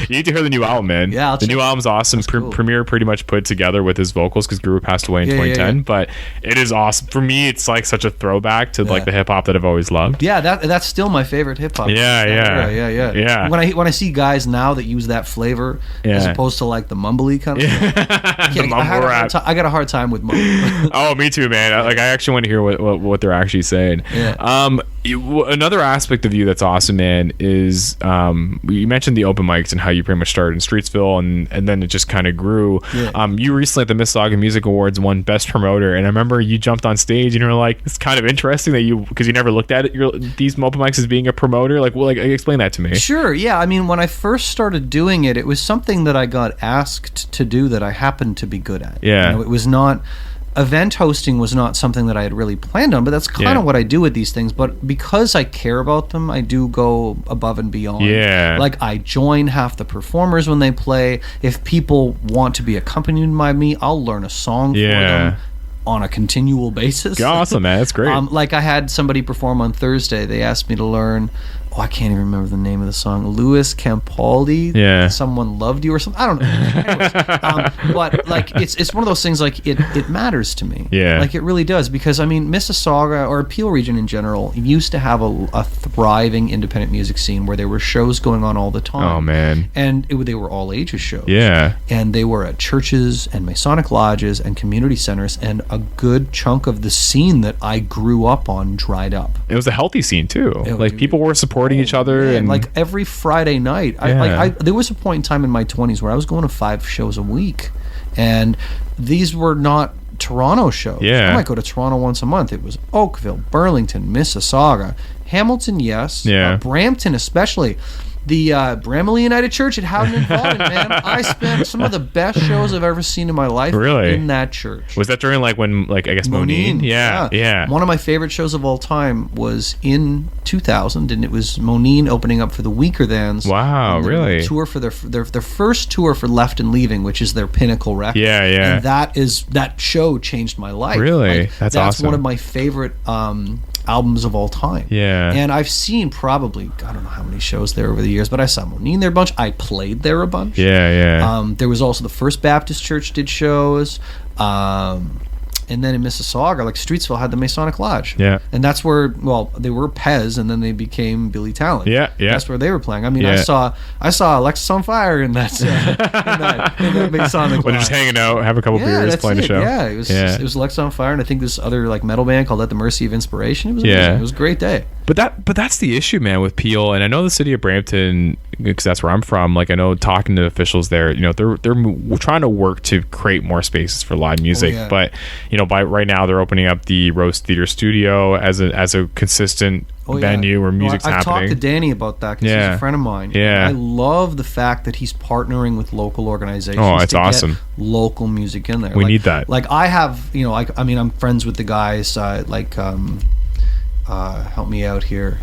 you need to hear the new album, man. Yeah, the new album's awesome. Cool. Premier pretty much put together with his vocals, because Guru passed away in 2010. But it is awesome. For me, it's like such a throwback to like the hip hop that I've always loved. Yeah, that's still my favorite hip hop. Yeah. When I see guys now that use that flavor as opposed to like the mumbly kind of stuff, the mumble rap. I got a hard time with mumble. Oh, me too, man. I actually want to hear what they're actually saying. Yeah. Another aspect of you that's awesome, man, is you mentioned the open mics and how you pretty much started in Streetsville, and then it just kind of grew. You recently at the Mississauga Music Awards won Best Promoter, and I remember you jumped on stage and you were like, it's kind of interesting that because you never looked at it, these open mics as being a promoter. Like, explain that to me. Sure. Yeah. I mean, when I first started doing it, it was something that I got asked to do that I happened to be good at. Yeah. It was not. Event hosting was not something that I had really planned on, but that's kind of what I do with these things. But because I care about them, I do go above and beyond. Yeah. Like, I join half the performers when they play. If people want to be accompanied by me, I'll learn a song for them on a continual basis. Awesome, man. That's great. Like, I had somebody perform on Thursday. They asked me to learn I can't even remember the name of the song. Louis Campaldi. Yeah. Someone Loved You or something. I don't know. Anyways, but like it's one of those things, like it matters to me. Yeah. Like it really does, because I mean Mississauga or Peel region in general used to have a thriving independent music scene where there were shows going on all the time. Oh man. And they were all ages shows. Yeah. And they were at churches and Masonic lodges and community centers, and a good chunk of the scene that I grew up on dried up. It was a healthy scene too. Oh, like dude. people were supporting each other, Man, and like every Friday night, Yeah. there was a point in time in my 20s where I was going to 5 shows a week, and these were not Toronto shows. Yeah. I might go to Toronto once a month. It was Oakville, Burlington, Mississauga, Hamilton, yes, Yeah. Brampton especially. The Bramley United Church at Howden and Vaughan, man. I spent some of the best shows I've ever seen in my life Really? in that church. was that during like when, like, I guess Monine? Yeah. One of my favorite shows of all time was in 2000, and it was Monine opening up for the Weaker Thans. Wow, And their really? Tour for their first tour for Left and Leaving, which is their pinnacle record. Yeah, yeah. And that show changed my life. Really? Like, That's that's awesome. one of my favorite albums of all time. Yeah. And I've seen probably, I don't know how many shows there over the years, but I saw Monine there a bunch. I played there a bunch. Yeah. There was also the First Baptist Church did shows. And then in Mississauga, like Streetsville had the Masonic Lodge. Yeah. And that's where, well, they were Pez, and then they became Billy Talent. Yeah. That's where they were playing. I mean, Yeah. I saw Alexis on Fire in that, in that Masonic When Lodge. just hanging out, have a couple beers, that's playing a it. show. Yeah, it was Alexis on Fire, and I think this other like metal band called At the Mercy of Inspiration. It was amazing. Yeah. It was a great day. But that's the issue, man, with Peel. And I know the city of Brampton, because that's where I'm from. Like, I know talking to officials there, you know, they're trying to work to create more spaces for live music. yeah. But you know, by right now they're opening up the Roast Theater Studio as a consistent venue where music's I've happening. talked to Danny about that because Yeah. he's a friend of mine. Yeah. And I love the fact that he's partnering with local organizations. Oh, it's to get awesome. local music in there. We need that. Like I have, you know, I mean, I'm friends with the guys. Help me out here.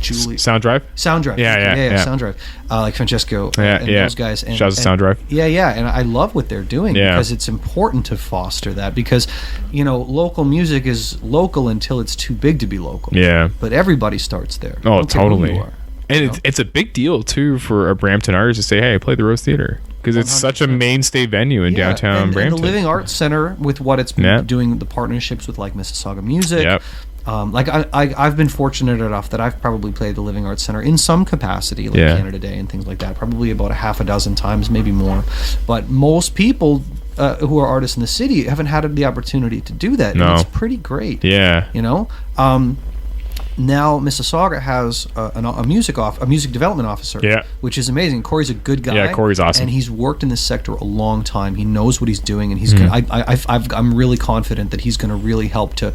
Julie. Sound Drive. Sound Drive. Yeah. Sound Drive. Like Francesco and those guys. And, Shouts to Sound Drive. Yeah. And I love what they're doing because it's important to foster that, because, you know, local music is local until it's too big to be local. Yeah. But everybody starts there. Oh, Don't care who totally. you are. And it's a big deal too for a Brampton artist to say, "Hey, play the Roast Theater," because it's such a mainstay venue in downtown and Brampton. the Living Arts Center, with what it's been Yeah. doing, the partnerships with like Mississauga Music. Yep. Like I've been fortunate enough that I've probably played the Living Arts Center in some capacity, like Yeah. Canada Day and things like that, probably about a half a dozen times, maybe more. But most people who are artists in the city haven't had the opportunity to do that. No. And it's pretty great. Yeah. You know? Now Mississauga has a music development officer, Yeah. which is amazing. Corey's a good guy. Yeah, Corey's awesome. and he's worked in this sector a long time. He knows what he's doing, and he's gonna. I'm really confident that he's going to really help to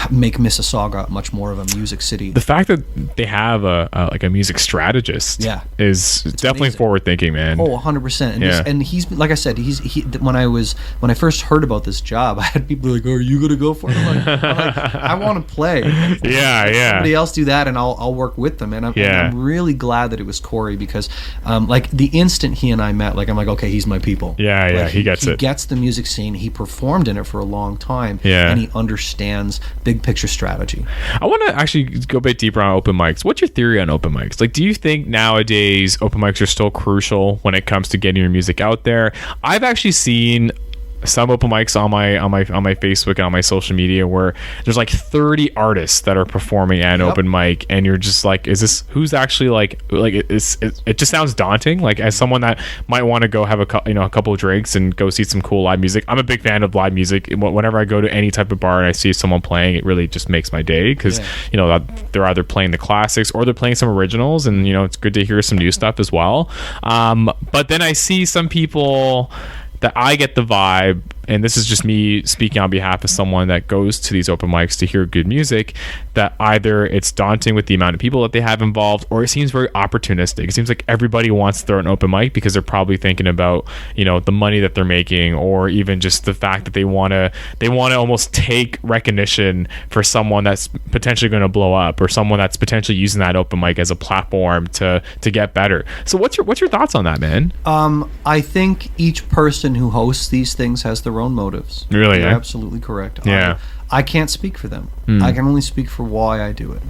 make Mississauga much more of a music city. The fact that they have a music strategist, is definitely amazing. forward thinking, man. Oh, 100%. And he's, like I said, when I first heard about this job, I had people like, "Oh, are you gonna go for it?" I'm like, I want to play. Yeah. Somebody else do that, and I'll work with them. And I'm really glad that it was Corey, because like the instant he and I met, like I'm like, okay, he's my people. Yeah, Like, he gets it. He gets the music scene. He performed in it for a long time. Yeah. And he understands big picture strategy. I want to actually go a bit deeper on open mics. What's your theory on open mics? Like, do you think nowadays open mics are still crucial when it comes to getting your music out there? I've actually seen some open mics on my Facebook and on my social media where there's like 30 artists that are performing at an open mic, and you're just like, is this who's actually like it just sounds daunting. Like, as someone that might want to go have a couple of drinks and go see some cool live music. I'm a big fan of live music. Whenever I go to any type of bar and I see someone playing, it really just makes my day, because they're either playing the classics or they're playing some originals, and it's good to hear some new stuff as well. But then I see some people that I get the vibe, and this is just me speaking on behalf of someone that goes to these open mics to hear good music, that either it's daunting with the amount of people that they have involved, or it seems very opportunistic. It seems like everybody wants to throw an open mic because they're probably thinking about the money that they're making, or even just the fact that they want to almost take recognition for someone that's potentially going to blow up, or someone that's potentially using that open mic as a platform to get better. So what's your thoughts on that, man? I think each person who hosts these things has their own motives. Really? You're Yeah? absolutely correct. Yeah. I can't speak for them. I can only speak for why I do it.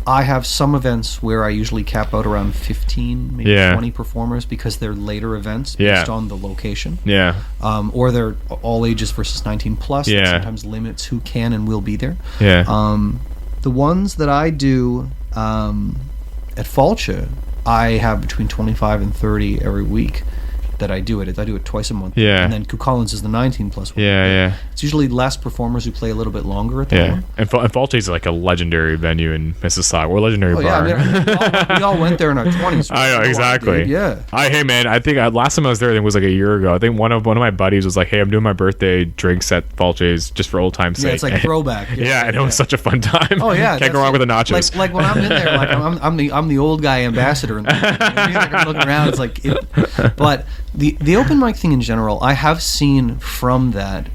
I have some events where I usually cap out around 15, maybe Yeah. 20 performers because they're later events Yeah. based on the location. Yeah. Or they're all ages versus 19 plus. That Yeah. sometimes limits who can and will be there. Yeah. The ones that I do at Falcha, I have between 25 and 30 every week that I do it. I do it twice a month. Yeah. And then Cucullins is the 19 plus one. Yeah. It's usually less performers who play a little bit longer at that Yeah. one. And Falche is like a legendary venue in Mississauga. Or a legendary Oh, bar. yeah, I mean, we all went there in our 20s. I know, exactly. Yeah. Hey man, I think last time I was there, I think it was like a year ago. I think one of my buddies was like, "Hey, I'm doing my birthday drinks at Falche's just for old times' sake." Yeah, it's like throwback. Yeah, and it was such a fun time. Oh yeah, can't go wrong with the nachos. Like when I'm in there, like I'm the old guy ambassador, and I'm looking around. It's like, but the open mic thing in general, I have seen from that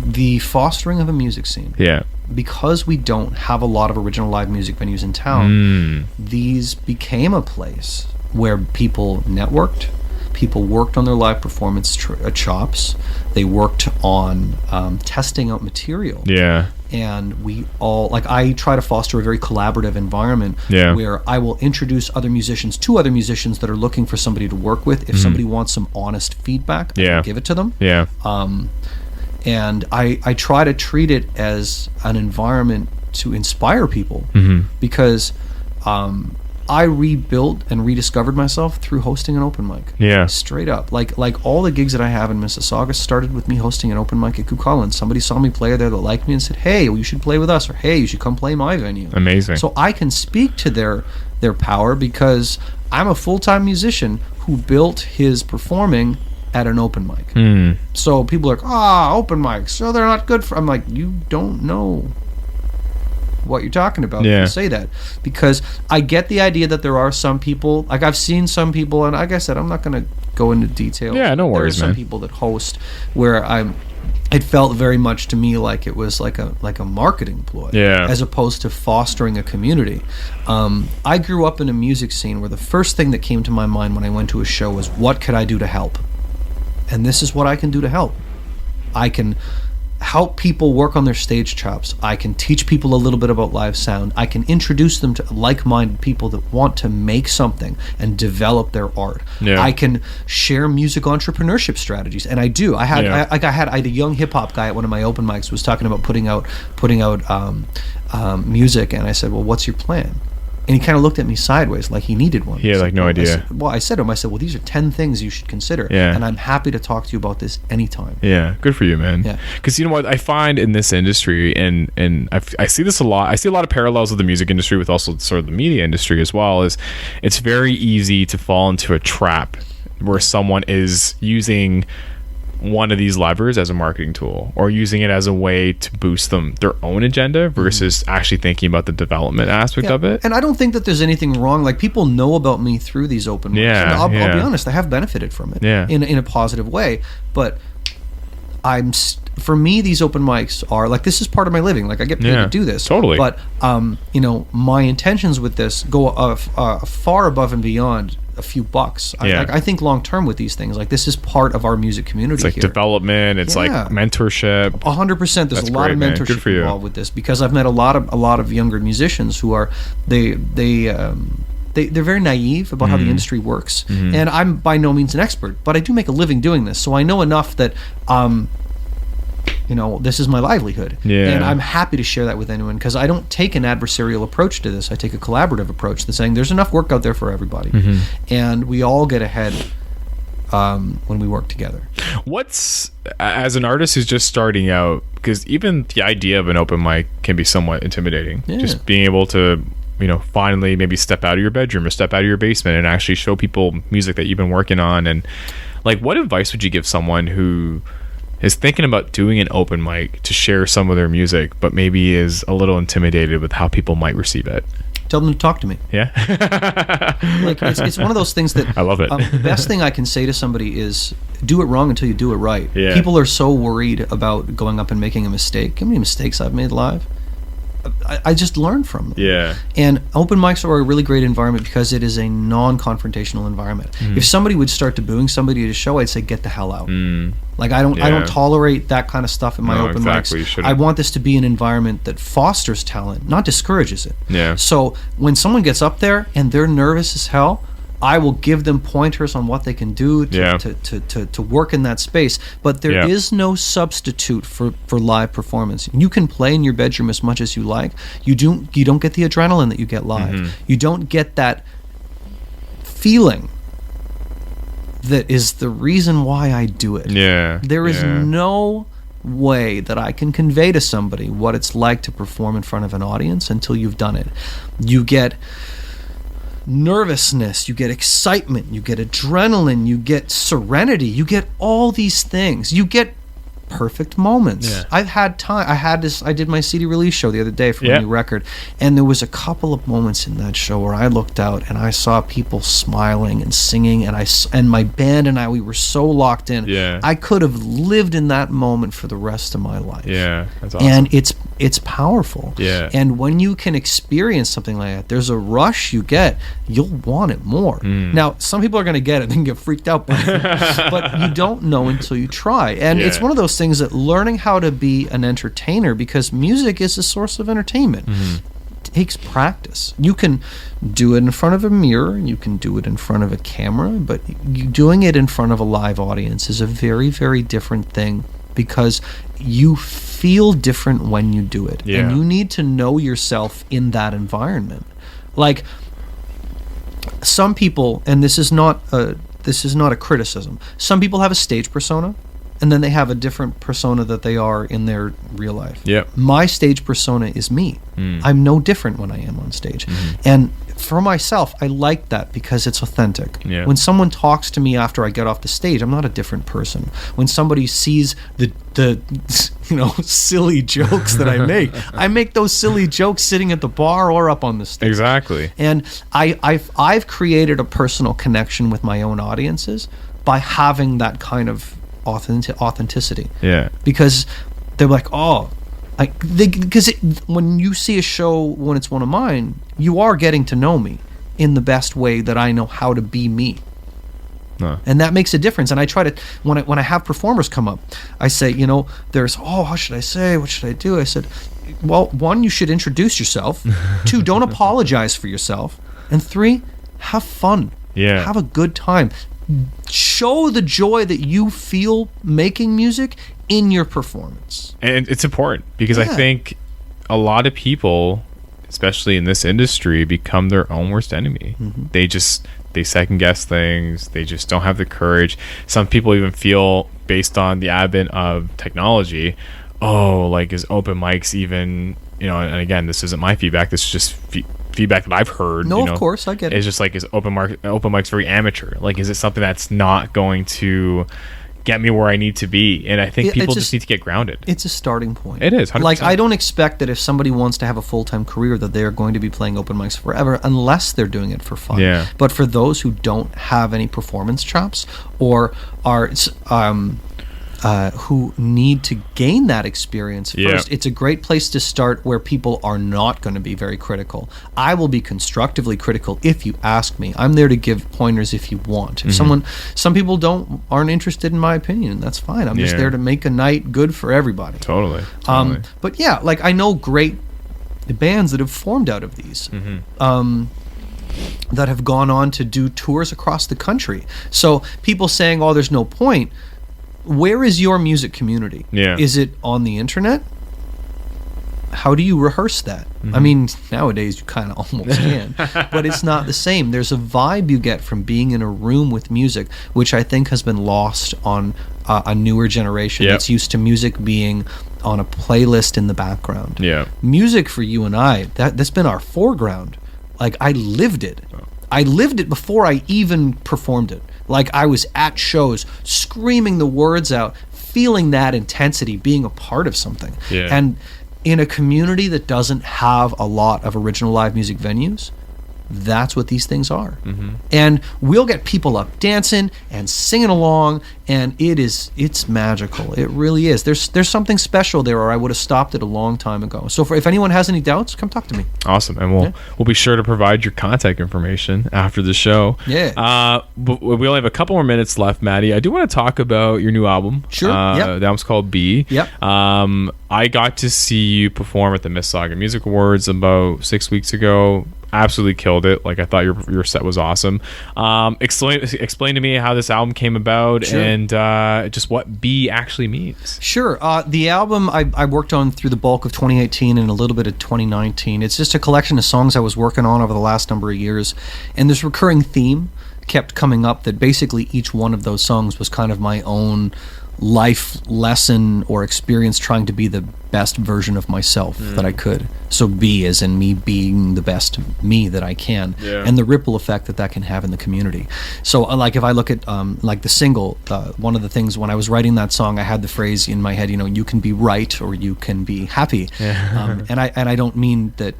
the fostering of a music scene. Yeah. Because we don't have a lot of original live music venues in town, these became a place where people networked, people worked on their live performance chops, they worked on testing out material. Yeah. And we all, like, I try to foster a very collaborative environment where I will introduce other musicians to other musicians that are looking for somebody to work with. If somebody wants some honest feedback, I will give it to them. Yeah. And I try to treat it as an environment to inspire people because I rebuilt and rediscovered myself through hosting an open mic. Yeah. Straight up. Like all the gigs that I have in Mississauga started with me hosting an open mic at Cucullins. Somebody saw me play there that liked me and said, "Hey, well, you should play with us," or "Hey, you should come play my venue." Amazing. So I can speak to their power because I'm a full-time musician who built his performing at an open mic. So people are like, open mics, so they're not good for... I'm like, you don't know what you're talking about when you say that, because I get the idea that there are some people, like I've seen some people, and like I said, I'm not going to go into details. Yeah, no worries, there are some man. people that host where it felt very much to me like it was like a marketing ploy, as opposed to fostering a community. I grew up in a music scene where the first thing that came to my mind when I went to a show was, what could I do to help? And this is what I can do to help. I can help people work on their stage chops. I can teach people a little bit about live sound. I can introduce them to like-minded people that want to make something and develop their art. I can share music entrepreneurship strategies, and I do. I had a young hip hop guy at one of my open mics was talking about putting out music, and I said, "Well, what's your plan?" And he kind of looked at me sideways like he needed one. He had like no idea. I said to him, well, these are 10 things you should consider. And I'm happy to talk to you about this anytime. Yeah, good for you, man. Yeah. Because you know what I find in this industry, and I see this a lot. I see a lot of parallels with the music industry, with also sort of the media industry as well. Is it's very easy to fall into a trap where someone is using one of these levers as a marketing tool, or using it as a way to boost their own agenda versus actually thinking about the development aspect of it. And I don't think that there's anything wrong. Like, people know about me through these open mics. And I'll be honest, I have benefited from it in a positive way. But for me, these open mics are like, this is part of my living. Like, I get paid to do this. Totally. But my intentions with this go far above and beyond a few bucks. I think long term with these things, like, this is part of our music community. It's like here. Development. It's like mentorship. 100%. There's a lot of mentorship involved with this, because I've met a lot of younger musicians who are they're very naive about how the industry works, and I'm by no means an expert, but I do make a living doing this, so I know enough that this is my livelihood, and I'm happy to share that with anyone, because I don't take an adversarial approach to this. I take a collaborative approach that's saying there's enough work out there for everybody, and we all get ahead when we work together. What's, as an artist who's just starting out, because even the idea of an open mic can be somewhat intimidating, just being able to finally maybe step out of your bedroom or step out of your basement and actually show people music that you've been working on, and like, what advice would you give someone who is thinking about doing an open mic to share some of their music, but maybe is a little intimidated with how people might receive it? Tell them to talk to me. Yeah. Like, it's one of those things that I love it. The best thing I can say to somebody is, do it wrong until you do it right. Yeah. People are so worried about going up and making a mistake. How many mistakes I've made live? I just learn from them. Yeah. And open mics are a really great environment because it is a non-confrontational environment. If somebody would start to booing somebody at a show, I'd say, get the hell out. Like I don't tolerate that kind of stuff in my open exactly. You mics. shouldn't. I want this to be an environment that fosters talent, not discourages it. Yeah. So when someone gets up there and they're nervous as hell, I will give them pointers on what they can do to work in that space. But there is no substitute for live performance. You can play in your bedroom as much as you like. You don't get the adrenaline that you get live. You don't get that feeling that is the reason why I do it. Yeah. There is no way that I can convey to somebody what it's like to perform in front of an audience until you've done it. You get nervousness, you get excitement, you get adrenaline, you get serenity, you get all these things. You get perfect moments. Yeah. I've had time. I did my CD release show the other day for my new record, and there was a couple of moments in that show where I looked out and I saw people smiling and singing, and my band and we were so locked in. Yeah. I could have lived in that moment for the rest of my life. Yeah, that's awesome. And it's powerful. Yeah. And when you can experience something like that, there's a rush you get. You'll want it more. Now, some people are going to get it and get freaked out by it, but you don't know until you try. And it's one of those things that learning how to be an entertainer, because music is a source of entertainment, takes practice. You can do it in front of a mirror, you can do it in front of a camera, but doing it in front of a live audience is a very, very different thing, because you feel different when you do it. Yeah. And you need to know yourself in that environment. Like some people, and this is not a criticism, some people have a stage persona, and then they have a different persona that they are in their real life. Yep. My stage persona is me. I'm no different when I am on stage. And for myself, I like that because it's authentic. Yeah. When someone talks to me after I get off the stage, I'm not a different person. When somebody sees the silly jokes that I make those silly jokes sitting at the bar or up on the stage. Exactly. And I've created a personal connection with my own audiences by having that kind of authenticity. Yeah. Because they're like, when you see a show, when it's one of mine, you are getting to know me in the best way that I know how to be me. And that makes a difference. And I try to, when I have performers come up, I say, there's, how should I say? What should I do? I said, well, 1, you should introduce yourself. 2, don't apologize for yourself. And 3, have fun. Yeah. Have a good time. Show the joy that you feel making music in your performance. And it's important because I think a lot of people, especially in this industry, become their own worst enemy. They second guess things. They just don't have the courage. Some people even feel, based on the advent of technology, is open mics even, and again, this isn't my feedback, this is just feedback that I've heard. No, of course, I get it. It's just like, is open mics very amateur? Like, is it something that's not going to get me where I need to be? And I think people just need to get grounded. It's a starting point. It is, 100%. Like, I don't expect that if somebody wants to have a full-time career that they're going to be playing open mics forever, unless they're doing it for fun. Yeah. But for those who don't have any performance chops, or are who need to gain that experience first, it's a great place to start, where people are not going to be very critical. I will be constructively critical if you ask me. I'm there to give pointers if you want. If some people aren't interested in my opinion, that's fine. I'm just there to make a night good for everybody. Totally. But yeah, like, I know great bands that have formed out of these. That have gone on to do tours across the country. So people saying, there's no point. Where is your music community? Yeah. Is it on the internet? How do you rehearse that? I mean, nowadays you kind of almost can, but it's not the same. There's a vibe you get from being in a room with music, which I think has been lost on a newer generation that's used to music being on a playlist in the background. Yeah. Music for you and I, that's been our foreground. Like, I lived it. I lived it before I even performed it. Like, I was at shows screaming the words out, feeling that intensity, being a part of something. Yeah. And in a community that doesn't have a lot of original live music venues, that's what these things are. And we'll get people up dancing and singing along, and it's magical. It really is. There's something special there, or I would have stopped it a long time ago. So if anyone has any doubts, come talk to me. Awesome. And we'll be sure to provide your contact information after the show. Yeah. But we only have a couple more minutes left, Maddie. I do want to talk about your new album. Sure. The album's called B. Yep. I got to see you perform at the Mississauga Music Awards about 6 weeks ago. Absolutely killed it. Like, I thought your set was awesome. Explain to me how this album came about. Sure. And just what B actually means. Sure. The album I worked on through the bulk of 2018 and a little bit of 2019. It's just a collection of songs I was working on over the last number of years, and this recurring theme kept coming up that basically each one of those songs was kind of my own life lesson or experience trying to be the best version of myself that I could. So be as in me being the best me that I can, and the ripple effect that can have in the community. So like if I look at like the single, one of the things when I was writing that song, I had the phrase in my head, you can be right or you can be happy. And I don't mean that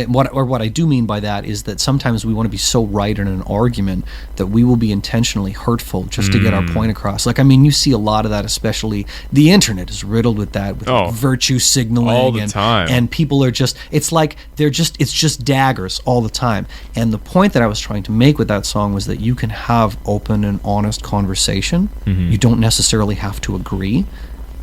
what I do mean by that is that sometimes we want to be so right in an argument that we will be intentionally hurtful just to get our point across. Like, I mean, you see a lot of that, especially the internet is riddled with that, with virtue signaling all the time, and people are just, it's like it's just daggers all the time. And the point that I was trying to make with that song was that you can have open and honest conversation. You don't necessarily have to agree,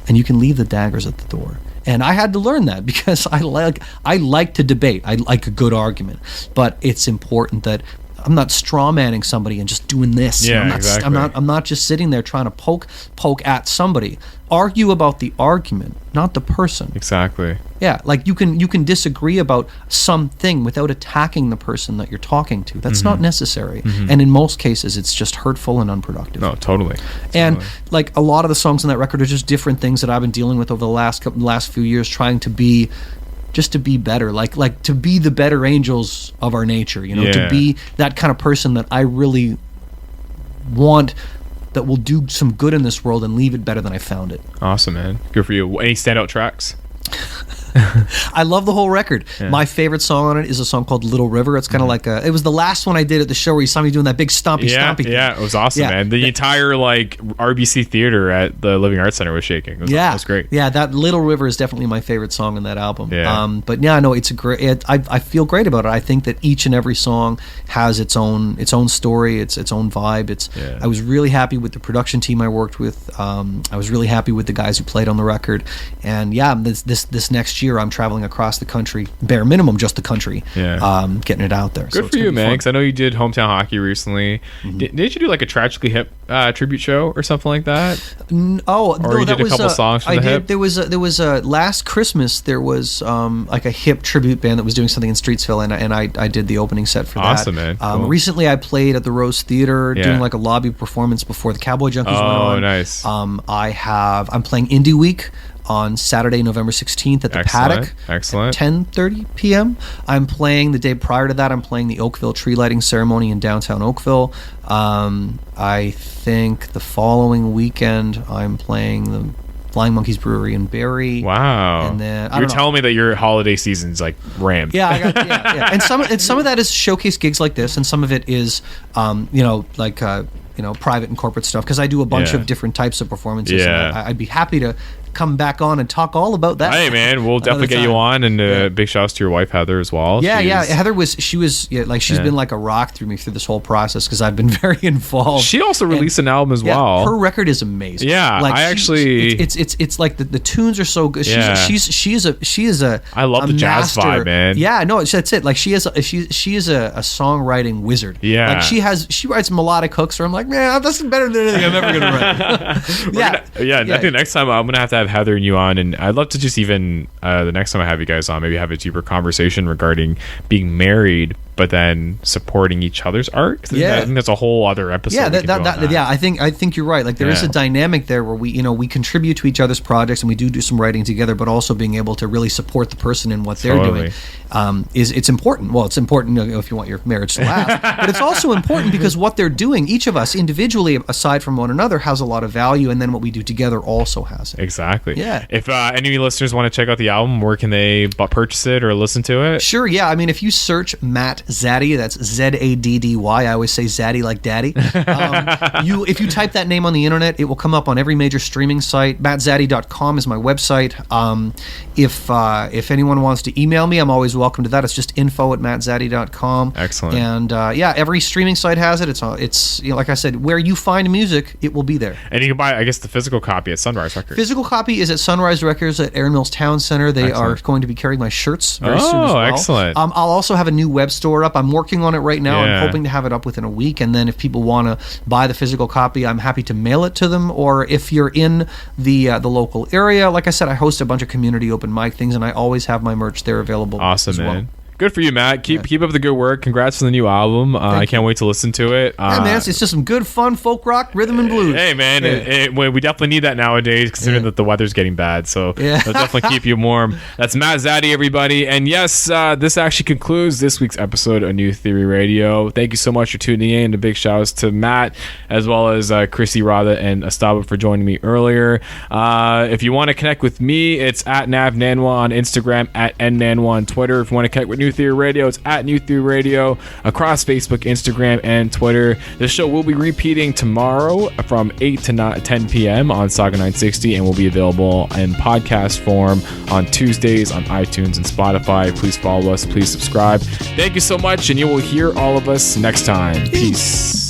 and you can leave the daggers at the door. And I had to learn that because I like to debate. I like a good argument, but it's important that I'm not straw manning somebody and just doing this. Exactly. I'm not just sitting there trying to poke at somebody. Argue about the argument, not the person. Exactly. Yeah, like you can disagree about something without attacking the person that you're talking to. That's not necessary. And in most cases, it's just hurtful and unproductive. No, totally. And like a lot of the songs on that record are just different things that I've been dealing with over the last few years, trying to be. Just to be better, like to be the better angels of our nature, to be that kind of person that I really want, that will do some good in this world and leave it better than I found it. Awesome, man. Good for you. Any standout tracks? I love the whole record. My favorite song on it is a song called Little River. It's kind of like it was the last one I did at the show where you saw me doing that big stompy thing. Yeah, it was awesome, man. The entire like RBC theater at the Living Arts Center was shaking. It was great. Yeah, that Little River is definitely my favorite song in that album. But yeah, no, it's a great. I feel great about it. I think that each and every song has its own story, its own vibe. I was really happy with the production team I worked with. I was really happy with the guys who played on the record. And this next year I'm traveling across the country, bare minimum just the country, getting it out there. Good for you, man, because I know you did Hometown Hockey recently. Did you do like a Tragically Hip tribute show or something like that? Or you did a couple songs for the Hip? There was last Christmas there was like a hip tribute band that was doing something in Streetsville, and I did the opening set for that. Awesome, man. Cool. Recently I played at the Rose Theater doing like a lobby performance before the Cowboy Junkies went on. Oh, nice. I'm playing Indie Week on Saturday, November 16th at the Paddock. Excellent. 10:30 p.m. I'm playing the day prior to that. I'm playing the Oakville tree lighting ceremony in downtown Oakville. I think the following weekend I'm playing the Flying Monkeys Brewery in Barrie. Wow. And then you're telling me that your holiday season's like rammed. Yeah, I got And some of that is showcase gigs like this, and some of it is private and corporate stuff, because I do a bunch of different types of performances. Yeah. And I'd be happy to come back on and talk all about that. Hey, man, we'll definitely get you on, and big shouts to your wife Heather as well. Heather she's been like a rock through me through this whole process, because I've been very involved. She also released an album as well. Her record is amazing. Yeah, it's like the tunes are so good. She is a I love the jazz vibe, man. Yeah, no, that's it. Like she is a songwriting wizard. Yeah, like she writes melodic hooks where I'm like, man, that's better than anything I'm ever gonna write. I think next time I'm gonna have to have Heather and you on, and I'd love to just even the next time I have you guys on, maybe have a deeper conversation regarding being married but then supporting each other's art. I think that's a whole other episode. I think you're right. Like there is a dynamic there where we contribute to each other's projects, and we do some writing together, but also being able to really support the person in what they're doing it's important. Well, it's important if you want your marriage to last, but it's also important because what they're doing, each of us individually, aside from one another, has a lot of value, and then what we do together also has it. Exactly. Yeah. If any of you listeners want to check out the album, where can they purchase it or listen to it? Sure. Yeah. I mean, if you search Matt Zaddy. That's Zaddy. I always say Zaddy like daddy. If you type that name on the internet, it will come up on every major streaming site. MattZaddy.com is my website. If anyone wants to email me, I'm always welcome to that. It's just info@mattzaddy.com. Excellent. And every streaming site has it. It's like I said, where you find music, it will be there. And you can buy, I guess, the physical copy at Sunrise Records. Physical copy is at Sunrise Records at Erin Mills Town Center. They are going to be carrying my shirts very soon as well. Excellent. I'll also have a new web store up. I'm working on it right now. Yeah. I'm hoping to have it up within a week. And then if people want to buy the physical copy, I'm happy to mail it to them. Or if you're in the local area, like I said, I host a bunch of community open mic things, and I always have my merch there available. Awesome, as well. man. Good for you, Matt. Keep up the good work. Congrats on the new album. I can't wait to listen to it. Yeah, man, it's just some good, fun folk rock, rhythm and blues. Hey, man, we definitely need that nowadays, considering that the weather's getting bad. So it'll definitely keep you warm. That's Matt Zaddy, everybody. And yes, this actually concludes this week's episode of New Theory Radio. Thank you so much for tuning in. A big shout outs to Matt, as well as Chrissy, Radha, and Astawa for joining me earlier. If you want to connect with me, it's at Nav Nanwa on Instagram, at nnanwa on Twitter. If you want to connect with New Theory Radio, it's at New Theory Radio across Facebook, Instagram, and Twitter. This show will be repeating tomorrow from 8 to 10 p.m. on Saga 960 and will be available in podcast form on Tuesdays on iTunes and Spotify. Please follow us. Please subscribe. Thank you so much, and you will hear all of us next time. Peace.